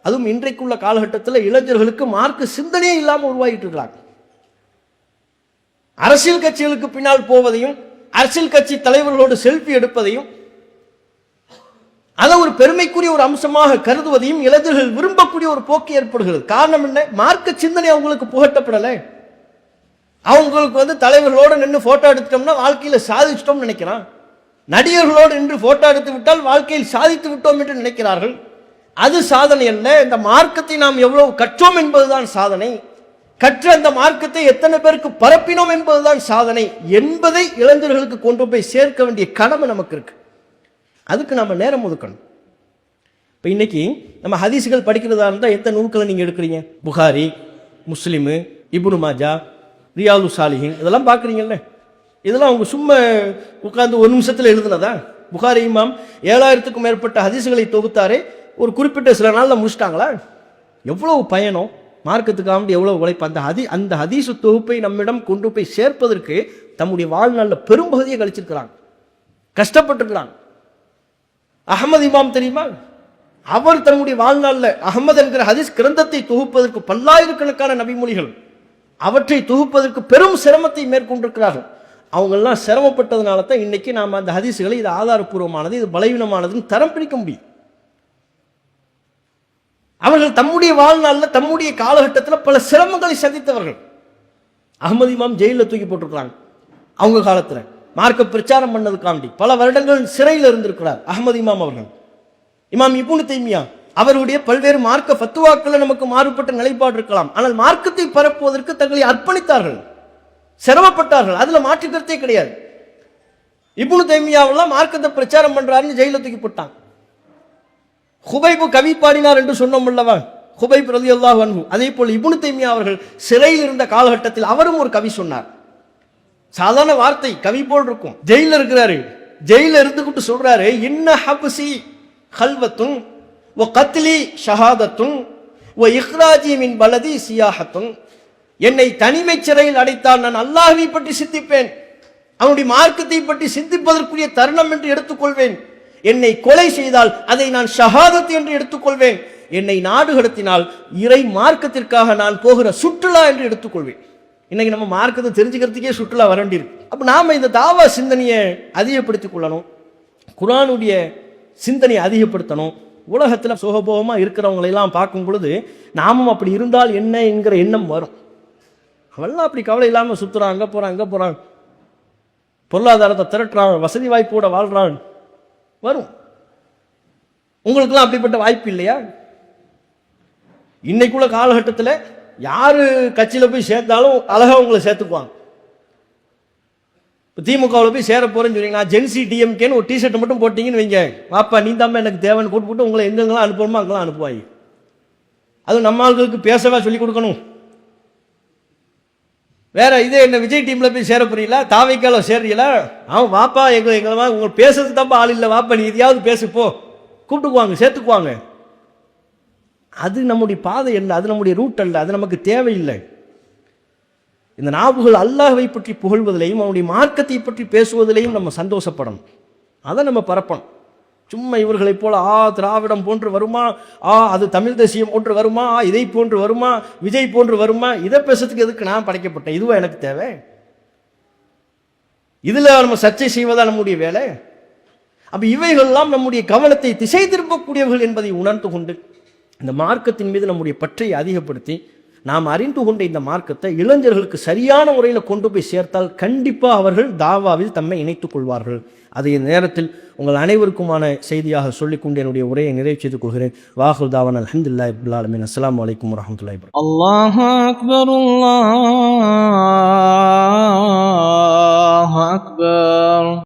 அதுவும் இன்றைக்குள்ள காலகட்டத்தில் இளைஞர்களுக்கு மார்க்க சிந்தனையே இல்லாமல் உருவாகிட்டு இருக்கிறாங்க. அரசியல் கட்சிகளுக்கு பின்னால் போவதையும், அரசியல் கட்சி தலைவர்களோடு செல்ஃபி எடுப்பதையும், அதை ஒரு பெருமைக்குரிய ஒரு அம்சமாக கருதுவதையும் இளைஞர்கள் விரும்பக்கூடிய ஒரு போக்கு ஏற்படுகிறது. காரணம் என்ன? மார்க்க சிந்தனை அவங்களுக்கு புகட்டப்படலை. அவங்களுக்கு தலைவர்களோடு நின்று போட்டோ எடுத்துட்டோம்னா வாழ்க்கையில் சாதிச்சிட்டோம்னு நினைக்கிறான். நடிகர்களோடு நின்று போட்டோ எடுத்து விட்டால் வாழ்க்கையில் சாதித்து விட்டோம் என்று நினைக்கிறார்கள். அது சாதனை அல்ல. இந்த மார்க்கத்தை நாம் எவ்வளவு கற்றோம் என்பதுதான் சாதனை. கற்ற அந்த மார்க்கத்தை எத்தனை பேருக்கு பரப்பினோம் என்பதுதான் சாதனை என்பதை இளைஞர்களுக்கு கொண்டு போய் சேர்க்க வேண்டிய கடமை நமக்கு இருக்கு. அதுக்கு நம்ம நேரம் ஒதுக்கணும். இப்போ இன்னைக்கு நம்ம ஹதீஸ்கள் படிக்கிறதா இருந்தால் எத்தனை நூல்களை நீங்கள் எடுக்கிறீங்க? புகாரி, முஸ்லிமு, இப்னு மாஜா, ரியாது சாலிஹின், இதெல்லாம் பார்க்குறீங்கல்ல. இதெல்லாம் அவங்க சும்மா உட்கார்ந்து ஒரு நிமிஷத்தில் எழுதுனதா? புகாரி இமாம் 7000க்கும் மேற்பட்ட ஹதீஸ்களை தொகுத்தாரே ஒரு குறிப்பிட்ட சில நாளில் முடிச்சிட்டாங்களா? எவ்வளவு பயணம், மார்க்கத்துக்காக எவ்வளவு உழைப்பு. அந்த ஹதீஸ் தொகுப்பை நம்மிடம் கொண்டு போய் சேர்ப்பதற்கு தம்முடைய வாழ்நாளில் பெரும்பகுதியை கழிச்சிருக்கிறாங்க, கஷ்டப்பட்டிருக்கிறாங்க. அஹமது இமாம் தெரியுமா? அவர் தன்னுடைய வாழ்நாளில் அஹமது என்கிற ஹதீஸ் கிரந்தத்தை தொகுப்பதற்கு பல்லாயிரக்கணக்கான நபிமொழிகள் அவற்றை தொகுப்பதற்கு பெரும் சிரமத்தை மேற்கொண்டிருக்கிறார்கள். அவங்கெல்லாம் சிரமப்பட்டதுனால தான் இன்னைக்கு நாம் அந்த ஹதீஸுகளை இது ஆதாரப்பூர்வமானது, இது பலவீனமானதுன்னு தரம் பிரிக்க முடியும். அவர்கள் தம்முடைய வாழ்நாளில் தம்முடைய காலகட்டத்தில் பல சிரமங்களை சந்தித்தவர்கள். அஹமது இமாம் ஜெயிலில் தூக்கி போட்டிருக்கிறாங்க. அவங்க காலத்தில் மார்க்க பிரச்சாரம் பண்ணதுக்காண்டி பல வருடங்கள் சிறையில் இருந்திருக்கிறார் அஹமது இமாம் அவர்கள். இமாம் இப்னு தைமியா அவருடைய பல்வேறு மார்க்க ஃபத்வாக்கள் நமக்கு மாறுபட்ட நிலைப்பாடு இருக்கலாம், ஆனால் மார்க்கத்தை பரப்புவதற்கு தங்களை அர்ப்பணித்தார்கள், சிரமப்பட்டார்கள். அதுல மாற்று கருத்தே கிடையாது. இப்னு தைமியாவெல்லாம் மார்க்கத்தை பிரச்சாரம் பண்றாருன்னு ஜெயில தூக்கி போட்டாங்க. ஹுபைபு கவி பாடினார் என்று சொன்னோம் அல்லவா, ஹுபைப் ரலியல்லாஹு அன்ஹு. அதே போல் இப்னு தைமியா அவர்கள் சிறையில் இருந்த காலகட்டத்தில் அவரும் ஒரு கவி சொன்னார். சாதாரண வார்த்தை, கவி போல் இருக்கும். ஜெயில இருக்கிறாரு, ஜெயில இருந்துகிட்டு சொல்றாரு, இன்ன ஹப்சி ஹல்வத்துன் வ கத்லி ஷஹாதத்துன் வ இக்ராஜி மின் பலதி சியாஹத்துன். என்னை தனிமை சிறையில் அடைத்தால் நான் அல்லாஹ்வை பற்றி சிந்திப்பேன், அவனுடைய மார்க்கத்தை பற்றி சிந்திப்பதற்குரிய தருணம் என்று எடுத்துக்கொள்வேன். என்னை கொலை செய்தால் அதை நான் ஷஹாதத் என்று எடுத்துக்கொள்வேன். என்னை நாடு கடத்தினால் இறை மார்க்கத்திற்காக நான் போகிற சுற்றுலா என்று எடுத்துக்கொள்வேன். இன்னைக்கு நம்ம மார்க்கத்தை தெரிஞ்சுக்கிறதுக்கே சுற்றுலா வர வேண்டியிருக்கு. அப்போ நாம் இந்த தாவா சிந்தனையை அதிகப்படுத்திக் கொள்ளணும், குர்ஆனுடைய சிந்தனையை அதிகப்படுத்தணும். உலகத்தில் சுகபோகமாக இருக்கிறவங்களெல்லாம் பார்க்கும் பொழுது நாமும் அப்படி இருந்தால் என்ன என்கிற எண்ணம் வரும். அவெல்லாம் அப்படி கவலை இல்லாமல் சுற்றுறான், அங்கே போகிறான் அங்கே போகிறான், பொருளாதாரத்தை திரட்டுறான், வசதி வாய்ப்போட வாழ்றான், வரும். உங்களுக்கெல்லாம் அப்படிப்பட்ட வாய்ப்பு இல்லையா? இன்னைக்குள்ள காலகட்டத்தில் யாரு கட்சியில் போய் சேர்த்தாலும் அழகா உங்களை சேர்த்துக்குவாங்க. இப்போ திமுகவில் போய் சேர போறேன்னு சொன்னீங்க, நான் ஜென்சி டிஎம்கேன்னு ஒரு டிஷர்ட் மட்டும் போட்டீங்கன்னு வைங்க, வாப்பா நீ தான் எனக்கு தேவைன்னு கூட்டு போட்டு உங்களை எங்கெங்கெல்லாம் அனுப்பணுமோ அங்கெல்லாம் அனுப்புவாங்க. அதுவும் நம்ம ஆளுகளுக்கு பேசவா சொல்லி கொடுக்கணும். வேற இதே என்ன விஜய் டீம்ல போய் சேர போறீங்களா, தாவைக்கால சேர்றீங்களா, அவன் வாப்பா எங்களை உங்களுக்கு பேசுறதுக்கு தான்ப்பா ஆள் இல்லை, வாப்பா நீ எதையாவது பேசு போ, கூப்பிட்டுக்குவாங்க, சேர்த்துக்குவாங்க. அது நம்முடைய பாதை அல்ல, அது நம்முடைய ரூட் அல்ல, அது நமக்கு தேவையில்லை. இந்த நாவுகள் அல்லாஹ்வை பற்றி புகழ்வதிலையும் அவனுடைய மார்க்கத்தை பற்றி பேசுவதிலையும் நம்ம சந்தோஷப்படணும், அதை நம்ம பரப்பணும். சும்மா இவர்களைப் போல திராவிடம் போன்று வருமா, அது தமிழ் தேசியம் போன்று வருமா, இதை போன்று வருமா, விஜய் போன்று வருமா, இதை பேசுறதுக்கு எதுக்கு நான் படைக்கப்பட்டேன், இதுவா எனக்கு தேவை? இதுல நம்ம சர்ச்சை செய்வதா நம்முடைய வேலை? அப்ப இவைகள்லாம் நம்முடைய கவனத்தை திசை திருப்பக்கூடியவர்கள் என்பதை உணர்ந்து கொண்டு இந்த மார்க்கத்தின் மீது நம்முடைய பற்றை அதிகப்படுத்தி நாம் அறிந்து கொண்ட இந்த மார்க்கத்தை இளைஞர்களுக்கு சரியான முறையில் கொண்டு போய் சேர்த்தால் கண்டிப்பாக அவர்கள் தாவாவில் தம்மை இணைத்துக் கொள்வார்கள். அதை நேரத்தில் உங்கள் அனைவருக்குமான செய்தியாக சொல்லிக்கொண்டு என்னுடைய உரையை நிறைவு செய்து கொள்கிறேன். வாஹிர் தாவானா அல்ஹம்துலில்லாஹி ரப்பில் ஆலமீன். அஸ்ஸலாமு அலைக்கும் வரஹ்மத்துல்லாஹி வபரகாத்துஹு. அல்லாஹு அக்பர்.